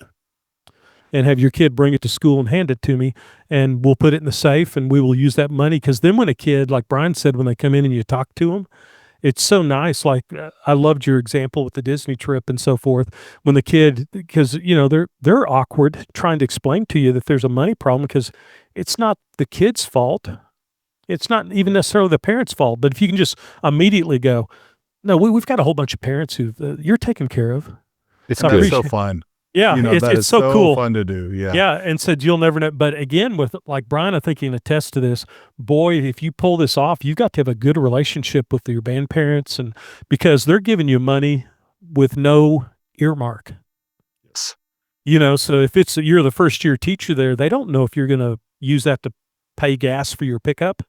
[SPEAKER 2] and have your kid bring it to school and hand it to me, and we'll put it in the safe, and we will use that money. Because then when a kid, like Brian said, when they come in and you talk to them, it's so nice. Like I loved your example with the Disney trip and so forth. When the kid, because they're awkward trying to explain to you that there's a money problem, because it's not the kid's fault. It's not even necessarily the parents' fault. But if you can just immediately go, no, we've got a whole bunch of parents who you're taken care of.
[SPEAKER 3] It's so fun.
[SPEAKER 2] Yeah, it's so cool.
[SPEAKER 3] Fun to do. Yeah.
[SPEAKER 2] Yeah. And said, you'll never know. But again, with like Brian, I think he can attest to this. Boy, if you pull this off, you've got to have a good relationship with your band parents, and because they're giving you money with no earmark.
[SPEAKER 3] Yes.
[SPEAKER 2] So if you're the first year teacher there, they don't know if you're going to use that to pay gas for your pickup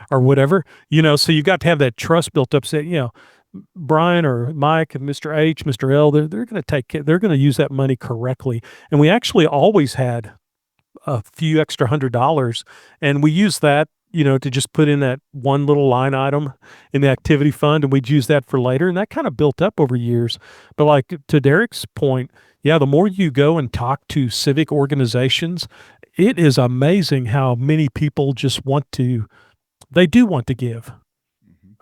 [SPEAKER 2] or whatever, so you've got to have that trust built up. Say, Brian or Mike and Mr. H, Mr. L, they're going to use that money correctly. And we actually always had a few extra $100, and we used that, to just put in that one little line item in the activity fund, and we'd use that for later. And that kind of built up over years. But like to Derek's point, yeah, the more you go and talk to civic organizations, it is amazing how many people they do want to give.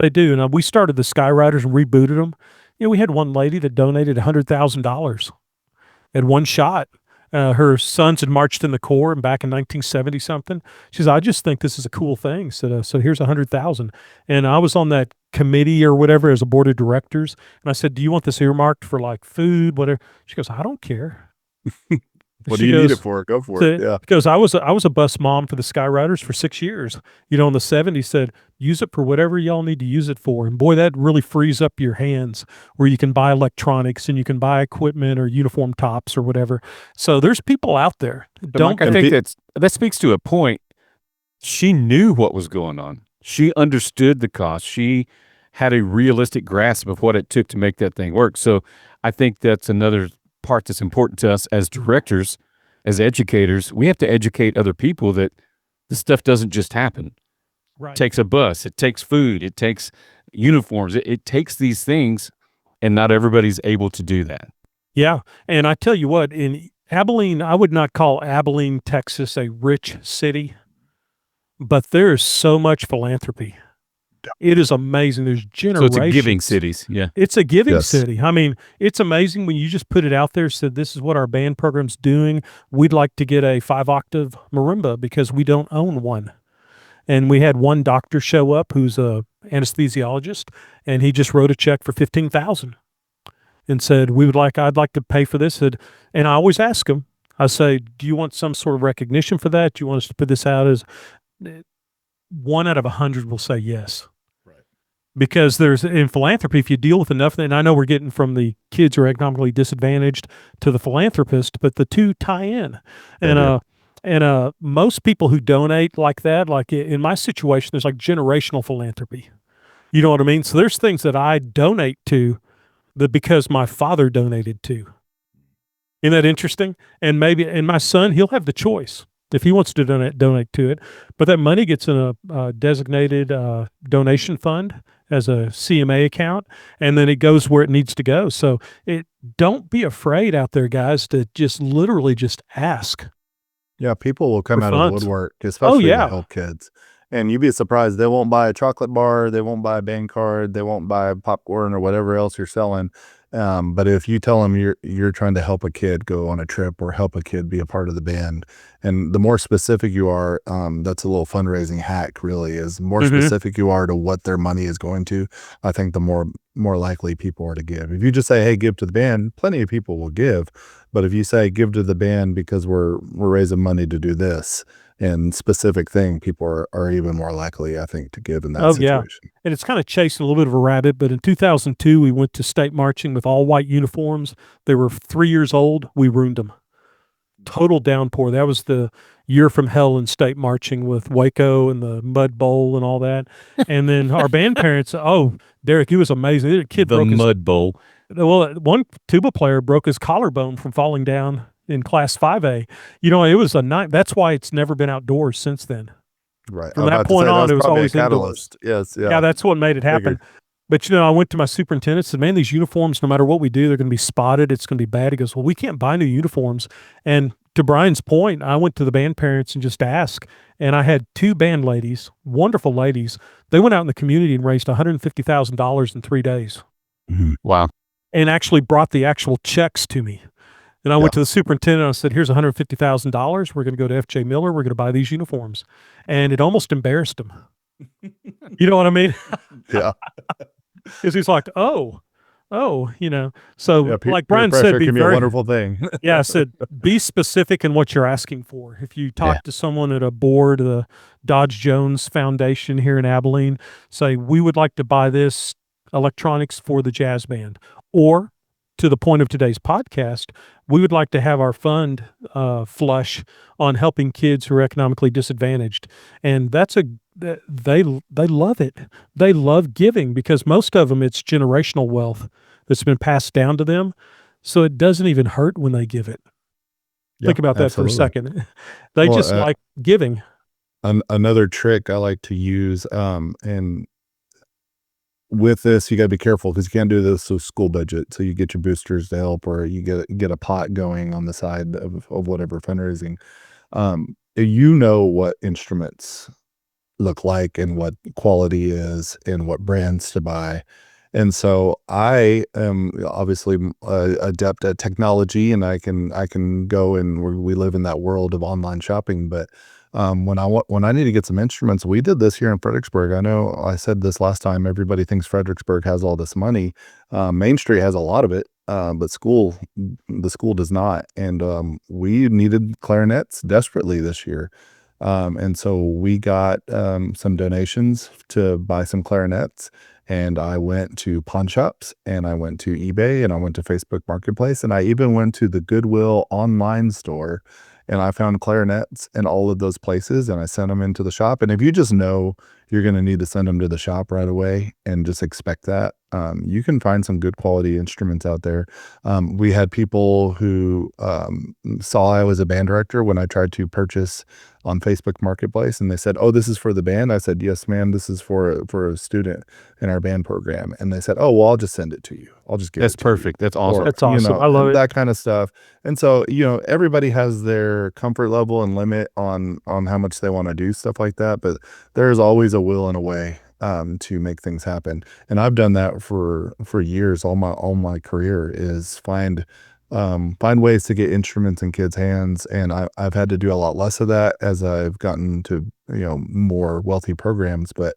[SPEAKER 2] They do. And we started the Skyriders and rebooted them. We had one lady that donated $100,000 at one shot. Her sons had marched in the Corps back in 1970 something. She said, I just think this is a cool thing. So here's $100,000. And I was on that committee or whatever as a board of directors. And I said, do you want this earmarked for like food, whatever? She goes, I don't care.
[SPEAKER 3] What do you need it for? Go for it. Yeah.
[SPEAKER 2] Because I was a bus mom for the Skyriders for 6 years. In the 70s, said, use it for whatever y'all need to use it for. And boy, that really frees up your hands, where you can buy electronics and you can buy equipment or uniform tops or whatever. So there's people out there.
[SPEAKER 1] Mike, I think that speaks to a point. She knew what was going on. She understood the cost. She had a realistic grasp of what it took to make that thing work. So I think that's another part that's important to us as directors, as educators. We have to educate other people that this stuff doesn't just happen.
[SPEAKER 2] Right.
[SPEAKER 1] It takes a bus, it takes food, it takes uniforms, it takes these things, and not everybody's able to do that.
[SPEAKER 2] Yeah. And I tell you what, in Abilene, I would not call Abilene, Texas a rich city, but there's so much philanthropy. It is amazing. There's generations.
[SPEAKER 1] So it's a giving cities. Yeah.
[SPEAKER 2] It's a giving city. I mean, it's amazing when you just put it out there, said, this is what our band program's doing. We'd like to get a 5-octave marimba because we don't own one. And we had one doctor show up who's a anesthesiologist, and he just wrote a check for $15,000 and said, I'd like to pay for this. And I always ask him, I say, do you want some sort of recognition for that? Do you want us to put this out as 1 out of 100 will say yes. Because there's in philanthropy, if you deal with enough, and I know we're getting from the kids who are economically disadvantaged to the philanthropist, but the two tie in. And most people who donate like that, like in my situation, there's like generational philanthropy. You know what I mean? So there's things that I donate to that because my father donated to. Isn't that interesting? And my son, he'll have the choice if he wants to donate to it, but that money gets in a designated donation fund as a CMA account, and then it goes where it needs to go. So don't be afraid out there, guys, to just literally just ask.
[SPEAKER 3] Yeah, people will come out of the woodwork, especially to help kids. And you'd be surprised, they won't buy a chocolate bar, they won't buy a band card, they won't buy popcorn or whatever else you're selling. But if you tell them you're trying to help a kid go on a trip or help a kid be a part of the band, and the more specific you are, that's a little fundraising hack really, is more specific you are to what their money is going to, I think the more likely people are to give. If you just say, hey, give to the band, plenty of people will give. But if you say give to the band because we're raising money to do this and specific thing, people are even more likely, I think, to give in that situation.
[SPEAKER 2] Yeah. And it's kind of chasing a little bit of a rabbit, but in 2002, we went to state marching with all white uniforms. They were 3 years old. We ruined them. Total downpour. That was the year from hell in state marching with Waco and the Mud Bowl and all that. And then our band parents, Derek, it was amazing. The kid broke
[SPEAKER 1] Mud Bowl.
[SPEAKER 2] Well, one tuba player broke his collarbone from falling down in Class 5A. You know, it was a night. That's why it's never been outdoors since then.
[SPEAKER 3] Right.
[SPEAKER 2] From that point on, it was always indoors.
[SPEAKER 3] Yes. Yeah.
[SPEAKER 2] Yeah, that's what made it happen. But, I went to my superintendent and said, man, these uniforms, no matter what we do, they're going to be spotted. It's going to be bad. He goes, well, we can't buy new uniforms. And to Brian's point, I went to the band parents and just asked. And I had 2 band ladies, wonderful ladies. They went out in the community and raised $150,000 in 3 days.
[SPEAKER 1] Wow.
[SPEAKER 2] And actually brought the actual checks to me. And I went to the superintendent and I said, here's $150,000. We're going to go to F.J. Miller. We're going to buy these uniforms. And it almost embarrassed him. You know what I mean?
[SPEAKER 3] Yeah.
[SPEAKER 2] Because he's like, so like Brian said,
[SPEAKER 3] can be a wonderful thing.
[SPEAKER 2] I said, be specific in what you're asking for. If you talk to someone at a board, the Dodge Jones Foundation here in Abilene, say, we would like to buy this electronics for the jazz band. Or to the point of today's podcast, we would like to have our fund flush on helping kids who are economically disadvantaged. And they love it. They love giving because most of them, it's generational wealth that's been passed down to them. So it doesn't even hurt when they give it. Think about that for a second. They just like giving.
[SPEAKER 3] Another trick I like to use, and with this, you got to be careful because you can't do this with school budget. So you get your boosters to help, or you get a pot going on the side of whatever fundraising. You know what instruments look like and what quality is and what brands to buy. And so I am obviously adept at technology, and I can go, and we live in that world of online shopping. But when I need to get some instruments, we did this here in Fredericksburg. I know I said this last time, everybody thinks Fredericksburg has all this money. Main Street has a lot of it, but the school does not. And we needed clarinets desperately this year. And so we got some donations to buy some clarinets. And I went to pawn shops, and I went to eBay, and I went to Facebook Marketplace, and I even went to the Goodwill online store, and I found clarinets in all of those places, and I sent them into the shop. And if you just know you're going to need to send them to the shop right away and just expect that, you can find some good quality instruments out there. We had people who saw I was a band director when I tried to purchase on Facebook Marketplace, and they said, "Oh, this is for the band?" I said, "Yes, ma'am, this is for a student in our band program." And they said, "Oh, well, I'll just send it to you. I'll just get it to
[SPEAKER 1] perfect.
[SPEAKER 3] you."
[SPEAKER 1] That's awesome.
[SPEAKER 2] That's awesome. I love it.
[SPEAKER 3] That kind of stuff. And so, everybody has their comfort level and limit on how much they want to do stuff like that, but there's always a will and a way. to make things happen. And I've done that for years. All my career is find ways to get instruments in kids' hands. And I've had to do a lot less of that as I've gotten to, more wealthy programs. But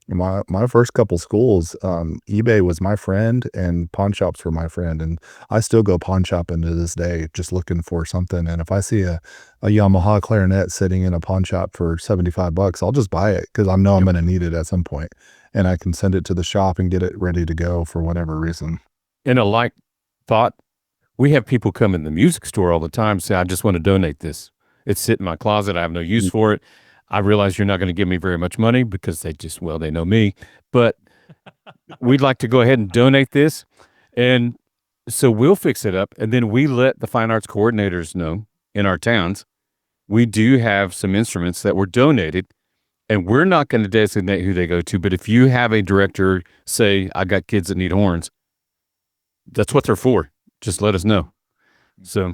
[SPEAKER 3] my first couple schools, eBay was my friend and pawn shops were my friend. And I still go pawn shopping to this day, just looking for something. And if I see a Yamaha clarinet sitting in a pawn shop for $75, I'll just buy it because I know I'm going to need it at some point, and I can send it to the shop and get it ready to go for whatever reason.
[SPEAKER 1] In a like thought, we have people come in the music store all the time, say, I just want to donate this. It's sitting in my closet. I have no use for it. I realize you're not going to give me very much money because they know me, but we'd like to go ahead and donate this. And so we'll fix it up. And then we let the fine arts coordinators know in our towns, we do have some instruments that were donated, and we're not going to designate who they go to. But if you have a director say, I got kids that need horns, that's what they're for. Just let us know. So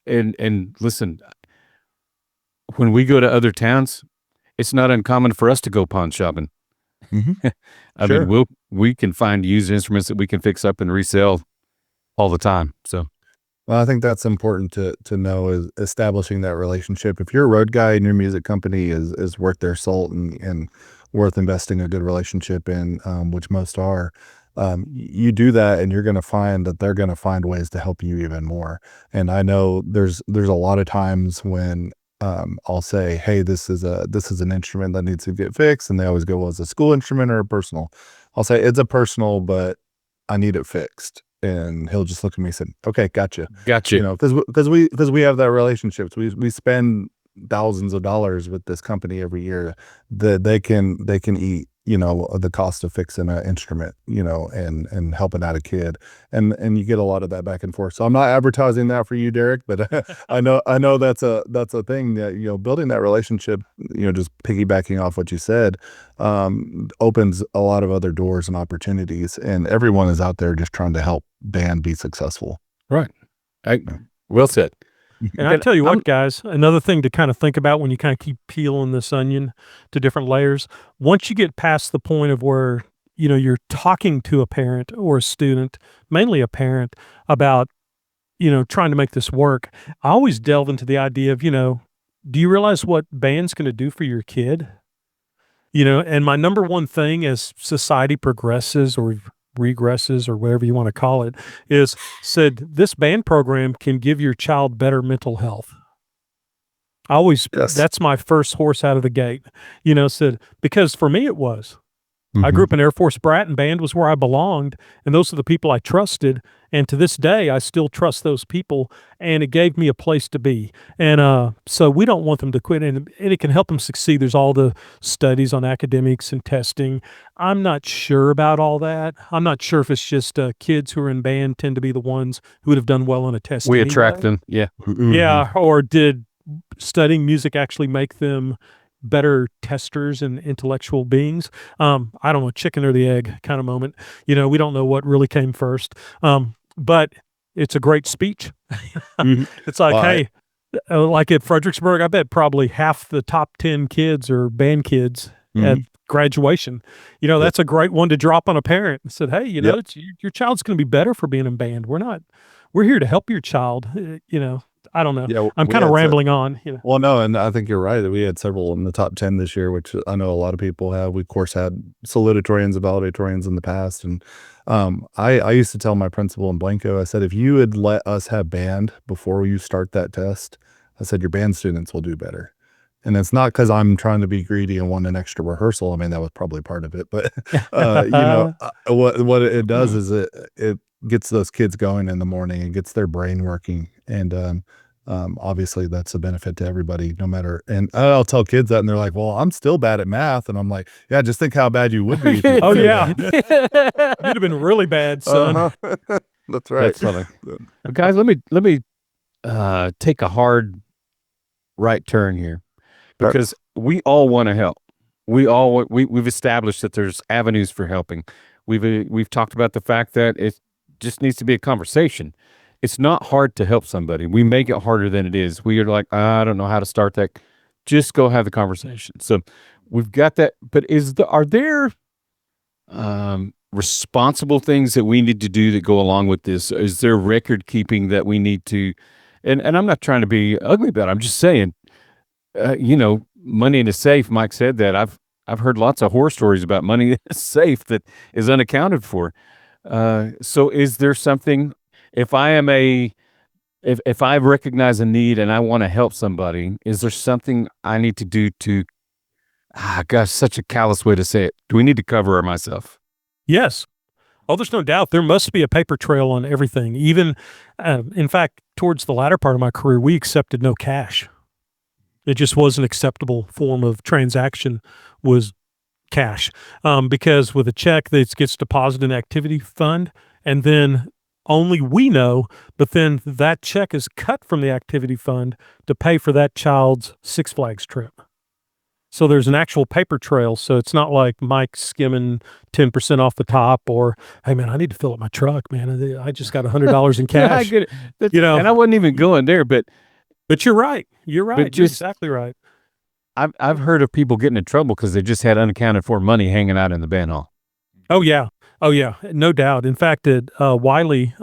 [SPEAKER 1] and listen, when we go to other towns, it's not uncommon for us to go pawn shopping.
[SPEAKER 3] Mm-hmm.
[SPEAKER 1] I mean, we can find used instruments that we can fix up and resell all the time. So,
[SPEAKER 3] well, I think that's important to know, is establishing that relationship. If you're a road guy and your music company is worth their salt and worth investing a good relationship in, which most are, you do that, and you're going to find that they're going to find ways to help you even more. And I know there's a lot of times when I'll say, hey, this is an instrument that needs to get fixed. And they always go, well, is it a school instrument or a personal? I'll say, it's a personal, but I need it fixed. And he'll just look at me and say, okay, gotcha. Because we have that relationship. We spend thousands of dollars with this company every year that they can eat, the cost of fixing an instrument, and helping out a kid. And you get a lot of that back and forth. So I'm not advertising that for you, Derek, but I know that's a thing that, building that relationship, just piggybacking off what you said, opens a lot of other doors and opportunities. And everyone is out there just trying to help band be successful.
[SPEAKER 1] Right. Well said.
[SPEAKER 2] And I tell you what, guys, another thing to kind of think about when you kind of keep peeling this onion to different layers, once you get past the point of where, you're talking to a parent or a student, mainly a parent, about, trying to make this work, I always delve into the idea of, do you realize what band's going to do for your kid? And my number one thing as society progresses or regresses or whatever you want to call it, is said this band program can give your child better mental health. That's my first horse out of the gate, said, because for me it was. I grew up an Air Force brat, and band was where I belonged, and those are the people I trusted, and to this day I still trust those people, and it gave me a place to be. And so we don't want them to quit, and it can help them succeed. There's all the studies on academics and testing. I'm not sure about all that. I'm not sure if it's just kids who are in band tend to be the ones who would have done well on a test.
[SPEAKER 1] We attract them, yeah.
[SPEAKER 2] Yeah, or did studying music actually make them better testers and intellectual beings? I don't know, chicken or the egg kind of moment. We don't know what really came first. But it's a great speech. It's like, hey, like at Fredericksburg, I bet probably half the top 10 kids are band kids at graduation. That's a great one to drop on a parent and said, hey, it's, your child's going to be better for being in band. We're here to help your child. I don't know. Yeah, I'm kind of rambling on.
[SPEAKER 3] Well, no, and I think you're right that we had several in the top 10 this year, which I know a lot of people have. We, of course, had salutatorians and valedictorians in the past. And I used to tell my principal in Blanco, I said, if you would let us have band before you start that test, I said, your band students will do better. And it's not because I'm trying to be greedy and want an extra rehearsal. I mean, that was probably part of it. But, what it does is it gets those kids going in the morning and gets their brain working. And obviously that's a benefit to everybody, no matter. And I'll tell kids that, and they're like, well, I'm still bad at math. And I'm like, yeah, just think how bad you would be.
[SPEAKER 2] Oh, yeah. You'd have been really bad, son.
[SPEAKER 3] That's right.
[SPEAKER 1] That's funny. Guys, let me take a hard right turn here, because we all want to help. We've established that there's avenues for helping. We've talked about the fact that it just needs to be a conversation. It's not hard to help somebody. We make it harder than it is. We are like, I don't know how to start that. Just go have the conversation. So we've got that. But are there responsible things that we need to do that go along with this? Is there record keeping that we need to? And I'm not trying to be ugly about it. I'm just saying, money in a safe. Mike said that. I've heard lots of horror stories about money in a safe that is unaccounted for. So is there something, if I am if I recognize a need and I want to help somebody, is there something I need to do to, gosh, such a callous way to say it. Do we need to cover myself?
[SPEAKER 2] Yes. Oh, there's no doubt. There must be a paper trail on everything. Even, in fact, towards the latter part of my career, we accepted no cash. It just wasn't acceptable form of transaction was cash, because with a check that gets deposited in an activity fund, and then only we know, but then that check is cut from the activity fund to pay for that child's Six Flags trip. So there's an actual paper trail. So it's not like Mike skimming 10% off the top, or, hey man, I need to fill up my truck, man. I just got $100 in cash.
[SPEAKER 1] I get it. And I wasn't even going there, but
[SPEAKER 2] you're right. You're right. You're exactly right.
[SPEAKER 1] I've heard of people getting in trouble because they just had unaccounted for money hanging out in the band hall.
[SPEAKER 2] Oh yeah, no doubt. In fact, at Wiley,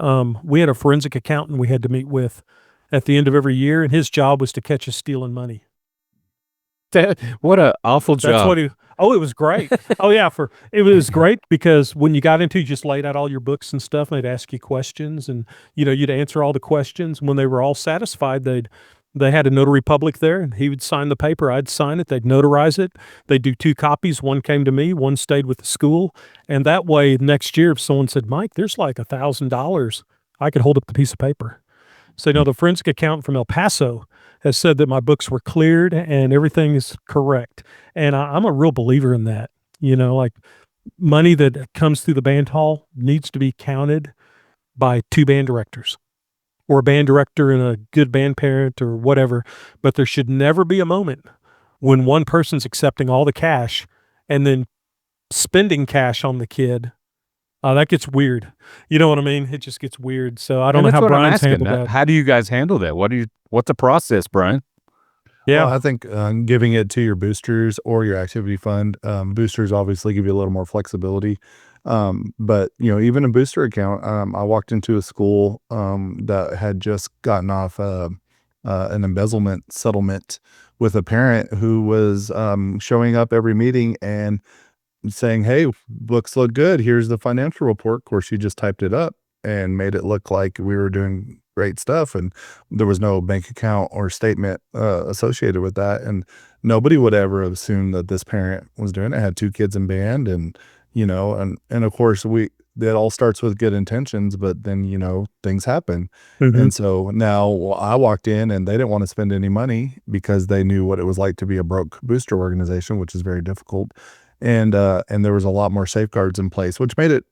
[SPEAKER 2] we had a forensic accountant we had to meet with at the end of every year, and his job was to catch us stealing money.
[SPEAKER 1] What an awful job.
[SPEAKER 2] That's what it was great. It was great because when you got into it, you just laid out all your books and stuff, and they'd ask you questions, and you'd answer all the questions. When they were all satisfied, they had a notary public there, and he would sign the paper. I'd sign it. They'd notarize it. They'd do 2 copies. One came to me. One stayed with the school. And that way, next year, if someone said, Mike, there's like $1,000, I could hold up the piece of paper. So, the forensic accountant from El Paso has said that my books were cleared and everything is correct. And I'm a real believer in that. Like money that comes through the band hall needs to be counted by 2 band directors, or a band director and a good band parent or whatever. But there should never be a moment when one person's accepting all the cash and then spending cash on the kid. That gets weird. You know what I mean? It just gets weird. So I don't know how Brian's handled that.
[SPEAKER 1] How do you guys handle that? What's the process, Brian?
[SPEAKER 3] Yeah, well, I think giving it to your boosters or your activity fund. Boosters obviously give you a little more flexibility. But even a booster account, I walked into a school that had just gotten off an embezzlement settlement with a parent who was showing up every meeting and saying, hey, books look good. Here's the financial report. Of course, she just typed it up and made it look like we were doing great stuff. And there was no bank account or statement associated with that. And nobody would ever have assumed that this parent was doing it. I had 2 kids in band, and of course that all starts with good intentions, but then, things happen. Mm-hmm. And so now I walked in and they didn't want to spend any money because they knew what it was like to be a broke booster organization, which is very difficult. And there was a lot more safeguards in place, which made it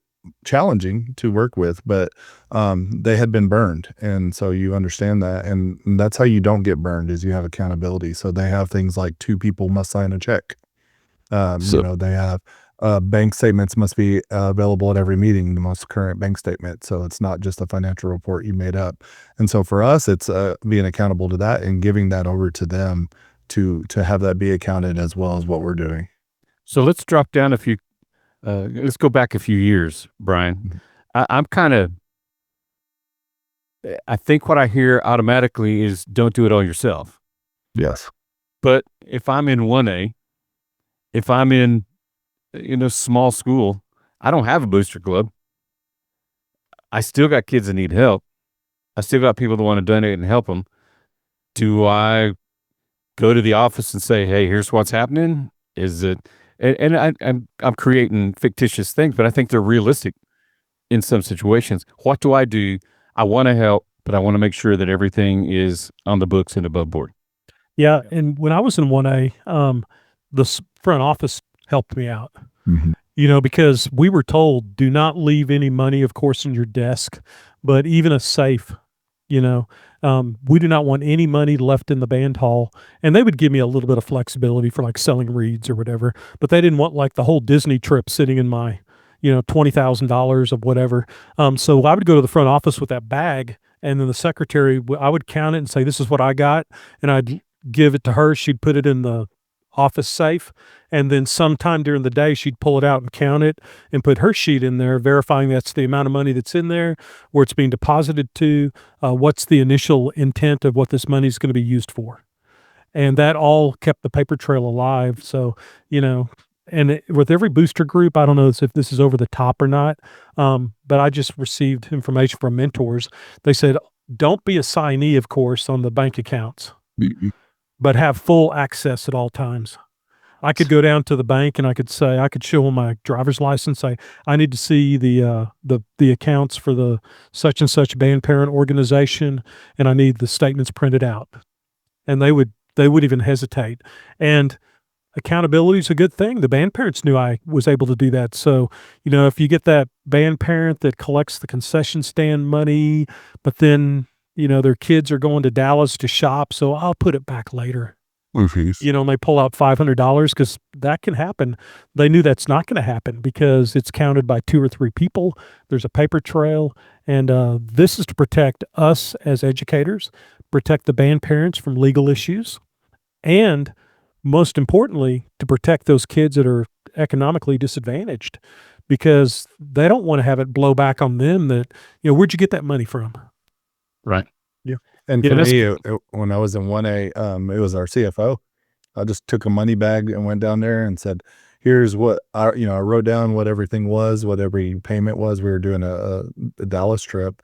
[SPEAKER 3] challenging to work with, but they had been burned. And so you understand that. And that's how you don't get burned, is you have accountability. So they have things like 2 people must sign a check. They have bank statements must be available at every meeting, the most current bank statement. So it's not just a financial report you made up. And so for us, it's being accountable to that and giving that over to them to have that be accounted as well as what we're doing.
[SPEAKER 1] So let's drop down let's go back a few years, Brian. Mm-hmm. I think what I hear automatically is don't do it all yourself.
[SPEAKER 3] Yes.
[SPEAKER 1] But if I'm in 1A, if I'm in, small school, I don't have a booster club. I still got kids that need help. I still got people that want to donate and help them. Do I go to the office and say, hey, here's what's happening? Is it... And I'm creating fictitious things, but I think they're realistic in some situations. What do? I want to help, but I want to make sure that everything is on the books and above board.
[SPEAKER 2] Yeah, and when I was in 1A, the front office helped me out. Mm-hmm. Because we were told, do not leave any money, of course, in your desk, but even a safe. We do not want any money left in the band hall. And they would give me a little bit of flexibility for like selling reeds or whatever, but they didn't want like the whole Disney trip sitting in my, $20,000 of whatever. So I would go to the front office with that bag, and then the secretary, I would count it and say, this is what I got. And I'd give it to her. She'd put it in the office safe, and then sometime during the day she'd pull it out and count it and put her sheet in there, verifying that's the amount of money that's in there, where it's being deposited to, what's the initial intent of what this money is going to be used for. And that all kept the paper trail alive. So, with every booster group, I don't know if this is over the top or not, but I just received information from mentors. They said, don't be a signee, of course, on the bank accounts, but have full access at all times. I could go down to the bank and I could show them my driver's license. I need to see the accounts for the such and such band parent organization, and I need the statements printed out. And they would even hesitate. And accountability is a good thing. The band parents knew I was able to do that. So, if you get that band parent that collects the concession stand money, but then, their kids are going to Dallas to shop, so I'll put it back later. And they pull out $500 because that can happen. They knew that's not going to happen because it's counted by 2 or 3 people. There's a paper trail. And this is to protect us as educators, protect the band parents from legal issues, and most importantly, to protect those kids that are economically disadvantaged, because they don't want to have it blow back on them that, where'd you get that money from?
[SPEAKER 1] Right.
[SPEAKER 2] Yeah.
[SPEAKER 3] And for me, when I was in 1A, it was our CFO. I just took a money bag and went down there and said, here's what I wrote down what everything was, what every payment was. We were doing a Dallas trip.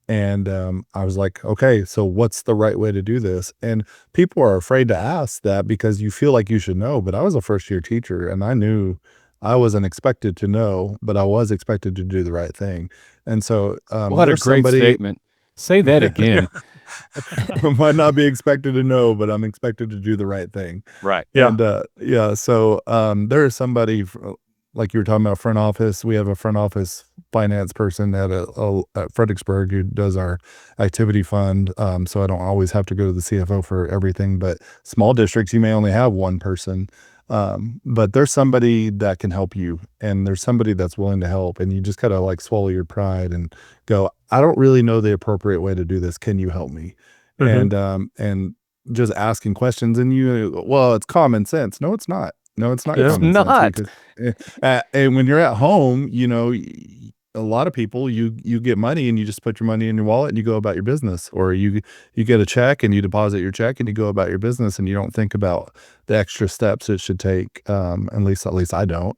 [SPEAKER 3] And I was like, okay, so what's the right way to do this? And people are afraid to ask that because you feel like you should know. But I was a first-year teacher, and I knew I wasn't expected to know, but I was expected to do the right thing. And so
[SPEAKER 1] what a great statement. Say that again.
[SPEAKER 3] I might not be expected to know, but I'm expected to do the right thing.
[SPEAKER 1] Right.
[SPEAKER 2] Yeah.
[SPEAKER 3] And so there is somebody, like you were talking about front office. We have a front office finance person at Fredericksburg who does our activity fund. So I don't always have to go to the CFO for everything, but small districts, you may only have one person. But there's somebody that can help you, and there's somebody that's willing to help, and you just gotta like swallow your pride and go, I don't really know the appropriate way to do this. Can you help me? And just asking questions, and it's common sense. No, it's not. No, it's not.
[SPEAKER 1] It's
[SPEAKER 3] common
[SPEAKER 1] not.
[SPEAKER 3] sense because, and when you're at home, a lot of people, you get money and you just put your money in your wallet and you go about your business, or you get a check and you deposit your check and you go about your business, and you don't think about the extra steps it should take. At least I don't,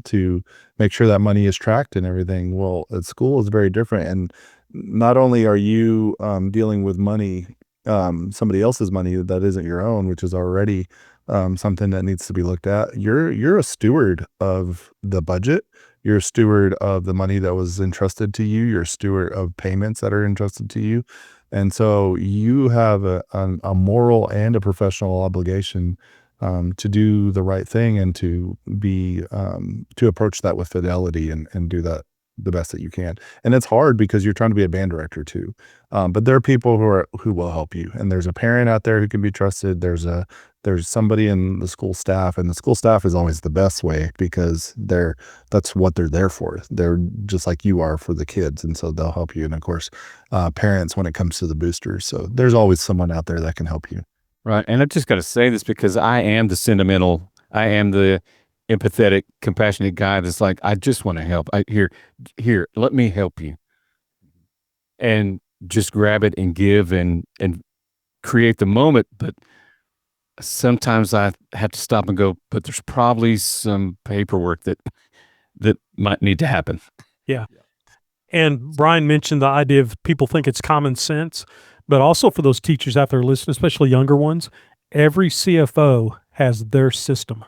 [SPEAKER 3] to make sure that money is tracked and everything. Well, at school is very different. And not only are you, dealing with money, somebody else's money that isn't your own, which is already, something that needs to be looked at. You're a steward of the budget. You're a steward of the money that was entrusted to you. You're a steward of payments that are entrusted to you. And so you have a moral and a professional obligation, to do the right thing and to be, to approach that with fidelity and do that the best that you can. And it's hard because you're trying to be a band director too. But there are people who will help you. And there's a parent out there who can be trusted. There's somebody in the school staff, and the school staff is always the best way because that's what they're there for. They're just like you are for the kids. And so they'll help you. And of course, parents when it comes to the boosters. So there's always someone out there that can help you.
[SPEAKER 1] Right. And I've just got to say this because I am the sentimental, I am the empathetic, compassionate guy that's like, I just want to help. Here, let me help you. And just grab it and give and create the moment. But sometimes I have to stop and go, but there's probably some paperwork that might need to happen.
[SPEAKER 2] Yeah. And Brian mentioned the idea of people think it's common sense, but also for those teachers out there listening, especially younger ones, every CFO has their system.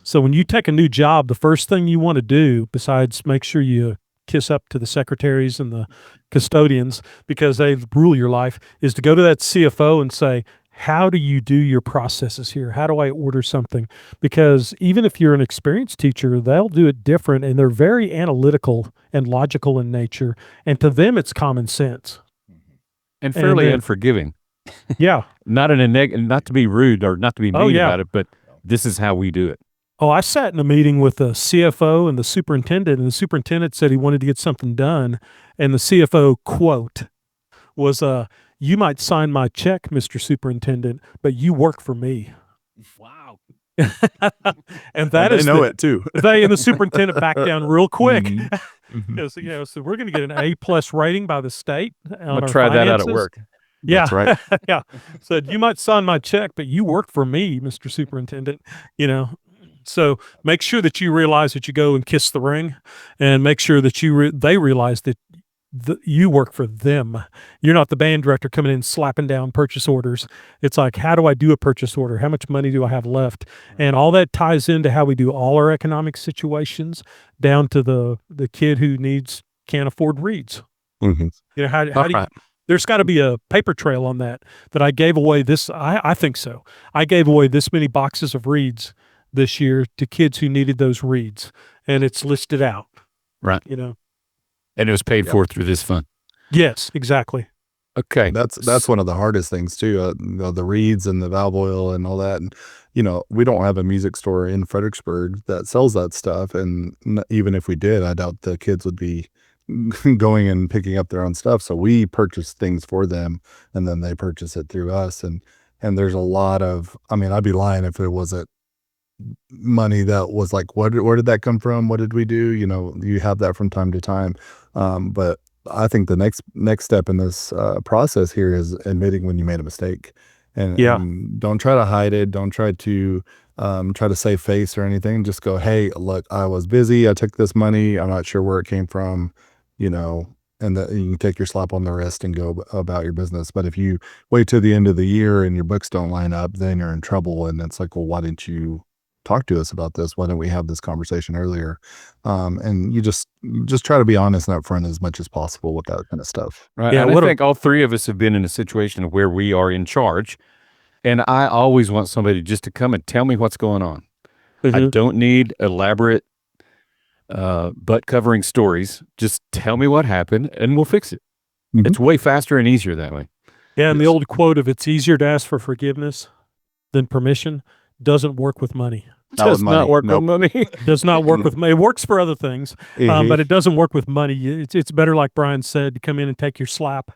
[SPEAKER 2] So when you take a new job, the first thing you want to do, besides make sure you kiss up to the secretaries and the custodians because they rule your life, is to go to that CFO and say, how do you do your processes here? How do I order something? Because even if you're an experienced teacher, they'll do it different, and they're very analytical and logical in nature. And to them, it's common sense.
[SPEAKER 1] And fairly unforgiving.
[SPEAKER 2] Yeah.
[SPEAKER 1] Not in a not to be rude or not to be mean about it, but this is how we do it.
[SPEAKER 2] Oh, I sat in a meeting with the CFO and the superintendent, and the superintendent said he wanted to get something done. And the CFO quote was, you might sign my check, Mr. Superintendent, but you work for me.
[SPEAKER 1] Wow.
[SPEAKER 2] And that
[SPEAKER 3] they
[SPEAKER 2] is
[SPEAKER 3] know it too.
[SPEAKER 2] They and the superintendent backed down real quick.
[SPEAKER 3] Mm-hmm.
[SPEAKER 2] So we're going to get an A+ rating by the state
[SPEAKER 1] I'm
[SPEAKER 2] on
[SPEAKER 1] gonna
[SPEAKER 2] our
[SPEAKER 1] try that out
[SPEAKER 2] finances.
[SPEAKER 1] at work.
[SPEAKER 2] Yeah,
[SPEAKER 3] That's right.
[SPEAKER 2] yeah. Said you might sign my check, but you work for me, Mr. Superintendent. So make sure that you realize that you go and kiss the ring, and make sure that they realize that you work for them. You're not the band director coming in slapping down purchase orders. It's like, how do I do a purchase order? How much money do I have left? And all that ties into how we do all our economic situations, down to the kid who can't afford reeds.
[SPEAKER 3] Mm-hmm.
[SPEAKER 2] How do you, there's got to be a paper trail on that I gave away this. I think so. I gave away this many boxes of reeds this year to kids who needed those reeds, and it's listed out.
[SPEAKER 1] Right. And it was paid for through this fund.
[SPEAKER 2] Yes, exactly.
[SPEAKER 1] Okay.
[SPEAKER 3] That's one of the hardest things too. The reeds and the valve oil and all that. And, we don't have a music store in Fredericksburg that sells that stuff. And even if we did, I doubt the kids would be going and picking up their own stuff. So we purchase things for them, and then they purchase it through us. And there's a lot of, I'd be lying if there wasn't money that was like, where did that come from? What did we do? You have that from time to time. But I think the next step in this process here is admitting when you made a mistake, and don't try to hide it. Don't try to save face or anything. Just go, hey, look, I was busy. I took this money. I'm not sure where it came from, and that you can take your slap on the wrist and go about your business. But if you wait till the end of the year and your books don't line up, then you're in trouble. And it's like, well, why didn't you talk to us about this? Why didn't we have this conversation earlier? And you just try to be honest and upfront as much as possible with that kind of stuff.
[SPEAKER 1] Right. Yeah, and I think all three of us have been in a situation where we are in charge, and I always want somebody just to come and tell me what's going on. I don't need elaborate butt covering stories. Just tell me what happened and we'll fix it. It's way faster and easier that way.
[SPEAKER 2] Yeah, and the old quote of "it's easier to ask for forgiveness than permission" doesn't work with money.
[SPEAKER 1] Does not work with money.
[SPEAKER 2] Does not work with money. It works for other things, but it doesn't work with money. It's better, like Brian said, to come in and take your slap,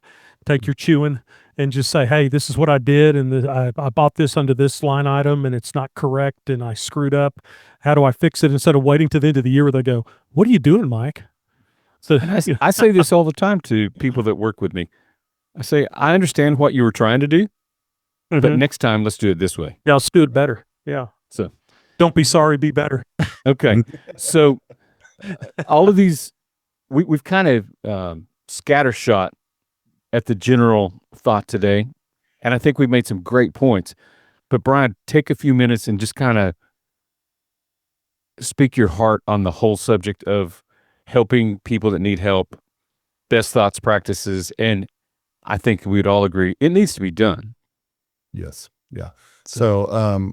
[SPEAKER 2] take your chewing, and just say, hey, this is what I did, and I bought this under this line item, and it's not correct, and I screwed up. How do I fix it? Instead of waiting to the end of the year where they go, what are you doing, Mike?
[SPEAKER 1] So I say this all the time to people that work with me. I say, I understand what you were trying to do, but next time let's do it this way.
[SPEAKER 2] Yeah, let's do it better. Yeah.
[SPEAKER 1] So
[SPEAKER 2] don't be sorry, be better.
[SPEAKER 1] Okay. So all of these, we've kind of scattershot at the general thought today, and I think we've made some great points. But Brian, take a few minutes and just kind of speak your heart on the whole subject of helping people that need help, best thoughts, practices, and I think we'd all agree it needs to be done.
[SPEAKER 3] Yes. Yeah. So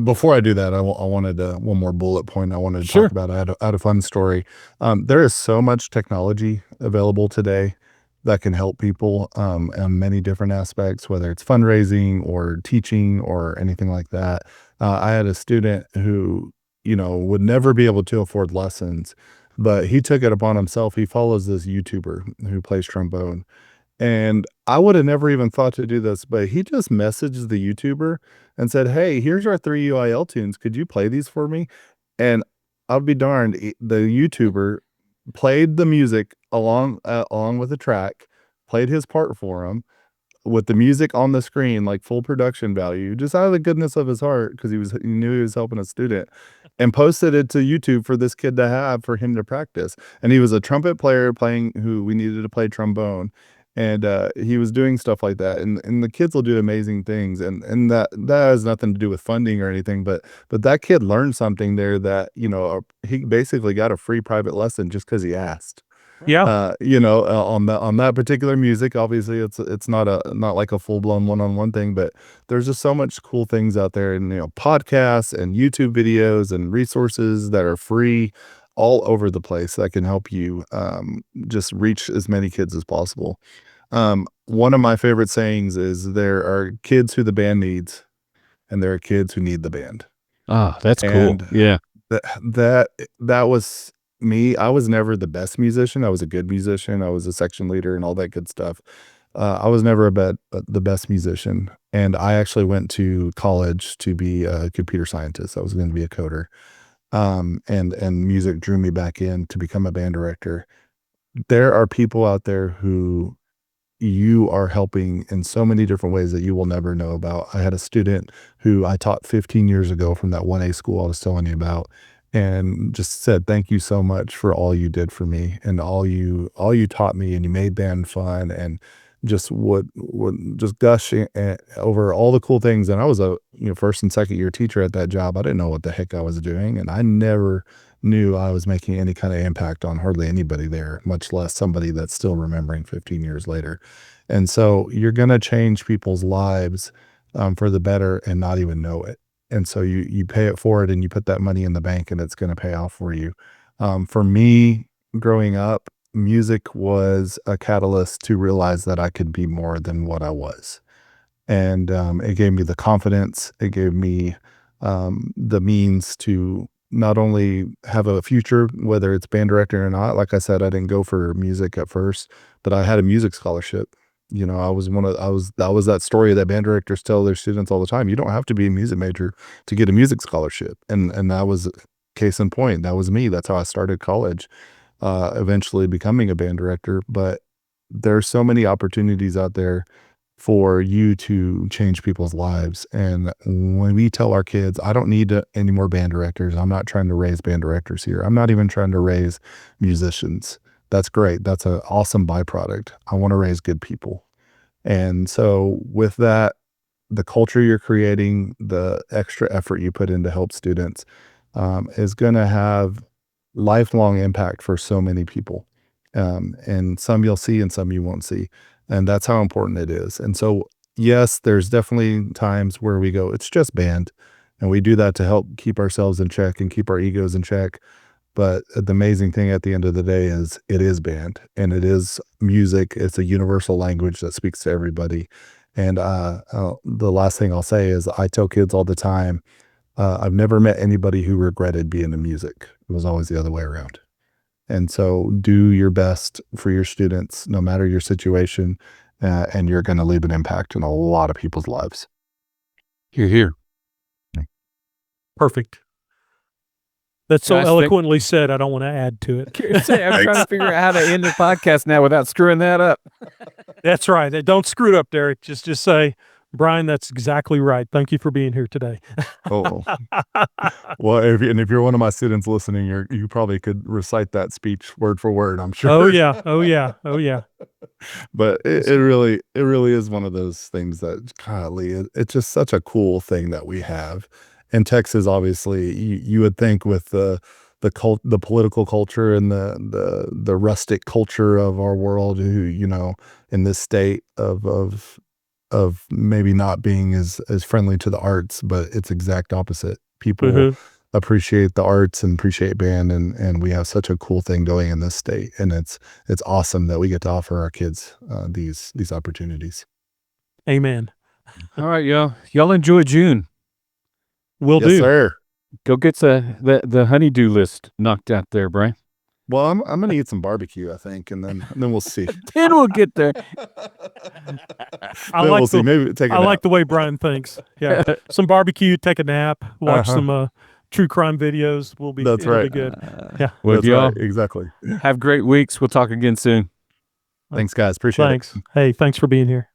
[SPEAKER 3] before I do that, I wanted one more bullet point I wanted to talk about. I had a fun story. There is so much technology available today that can help people in many different aspects, whether it's fundraising or teaching or anything like that. I had a student who, would never be able to afford lessons, but he took it upon himself. He follows this YouTuber who plays trombone. And I would have never even thought to do this, but he just messaged the YouTuber and said, hey, here's our 3 UIL tunes. Could you play these for me? And I'll be darned, the YouTuber played the music along with the track, played his part for him with the music on the screen, like full production value, just out of the goodness of his heart, because he knew he was helping a student, and posted it to YouTube for this kid to have for him to practice. And he was a trumpet player who we needed to play trombone. And he was doing stuff like that, and the kids will do amazing things, and that has nothing to do with funding or anything, but that kid learned something there that he basically got a free private lesson just because he asked.
[SPEAKER 2] Yeah.
[SPEAKER 3] On that particular music, obviously it's not like a full-blown one-on-one thing, but there's just so much cool things out there, and podcasts and YouTube videos and resources that are free all over the place that can help you just reach as many kids as possible. One of my favorite sayings is, there are kids who the band needs, and there are kids who need the band.
[SPEAKER 1] Ah, that's cool. Yeah.
[SPEAKER 3] That was me. I was never the best musician. I was a good musician. I was a section leader and all that good stuff. I was never the best musician, and I actually went to college to be a computer scientist. I was going to be a coder, and music drew me back in to become a band director. There are people out there who you are helping in so many different ways that you will never know about. I had a student who I taught 15 years ago from that 1A school I was telling you about, and just said, "Thank you so much for all you did for me and all you taught me, and you made band fun," and just would just gushing over all the cool things. And I was a first and second year teacher at that job. I didn't know what the heck I was doing, and I never knew I was making any kind of impact on hardly anybody there, much less somebody that's still remembering 15 years later. And so you're going to change people's lives for the better and not even know it. And so you pay it forward and you put that money in the bank and it's going to pay off for you. For me, growing up, music was a catalyst to realize that I could be more than what I was. And it gave me the confidence. It gave me the means to not only have a future, whether it's band director or not. Like I said, I didn't go for music at first, but I had a music scholarship. I was that was that story that band directors tell their students all the time. You don't have to be a music major to get a music scholarship. And that was case in point. That was me. That's how I started college, eventually becoming a band director. But there's so many opportunities out there for you to change people's lives. And when we tell our kids, I don't need any more band directors. I'm not trying to raise band directors here. I'm not even trying to raise musicians. That's great. That's an awesome byproduct. I want to raise good people. And so with that, the culture you're creating, the extra effort you put in to help students, is going to have lifelong impact for so many people. And some you'll see and some you won't see. And that's how important it is. And so, yes, there's definitely times where we go, it's just band. And we do that to help keep ourselves in check and keep our egos in check. But the amazing thing at the end of the day is it is band and it is music. It's a universal language that speaks to everybody. And the last thing I'll say is I tell kids all the time, I've never met anybody who regretted being in music. It was always the other way around. And so do your best for your students, no matter your situation, and you're going to leave an impact in a lot of people's lives.
[SPEAKER 1] Hear, hear.
[SPEAKER 2] Perfect. That's so eloquently said. I don't want to add to it.
[SPEAKER 1] I'm trying to figure out how to end the podcast now without screwing that up.
[SPEAKER 2] That's right. Don't screw it up, Derek. Just say, Brian, that's exactly right. Thank you for being here today.
[SPEAKER 3] Oh, well, if you're one of my students listening, you probably could recite that speech word for word, I'm sure.
[SPEAKER 2] Oh yeah. Oh yeah. Oh yeah.
[SPEAKER 3] But it really is one of those things that, golly, it's just such a cool thing that we have. In Texas, obviously, you would think with the political culture and the rustic culture of our world, who in this state of maybe not being as friendly to the arts, but it's exact opposite. People appreciate the arts and appreciate band, and we have such a cool thing going in this state, and it's awesome that we get to offer our kids these opportunities.
[SPEAKER 2] Amen.
[SPEAKER 1] All right, y'all enjoy June.
[SPEAKER 2] Will do.
[SPEAKER 3] Yes, sir.
[SPEAKER 1] Go get the honeydew list knocked out there, Brian.
[SPEAKER 3] Well, I'm gonna eat some barbecue, I think, and then we'll see.
[SPEAKER 1] Then we'll get there.
[SPEAKER 2] We'll see. Maybe take a nap. I like the way Brian thinks. Yeah, some barbecue, take a nap, watch some true crime videos.
[SPEAKER 3] That's right.
[SPEAKER 2] Be good. Yeah,
[SPEAKER 1] well,
[SPEAKER 3] that's
[SPEAKER 1] y'all
[SPEAKER 3] right. Exactly.
[SPEAKER 1] Have great weeks. We'll talk again soon.
[SPEAKER 3] Thanks, guys. Appreciate it.
[SPEAKER 2] Thanks. Hey, thanks for being here.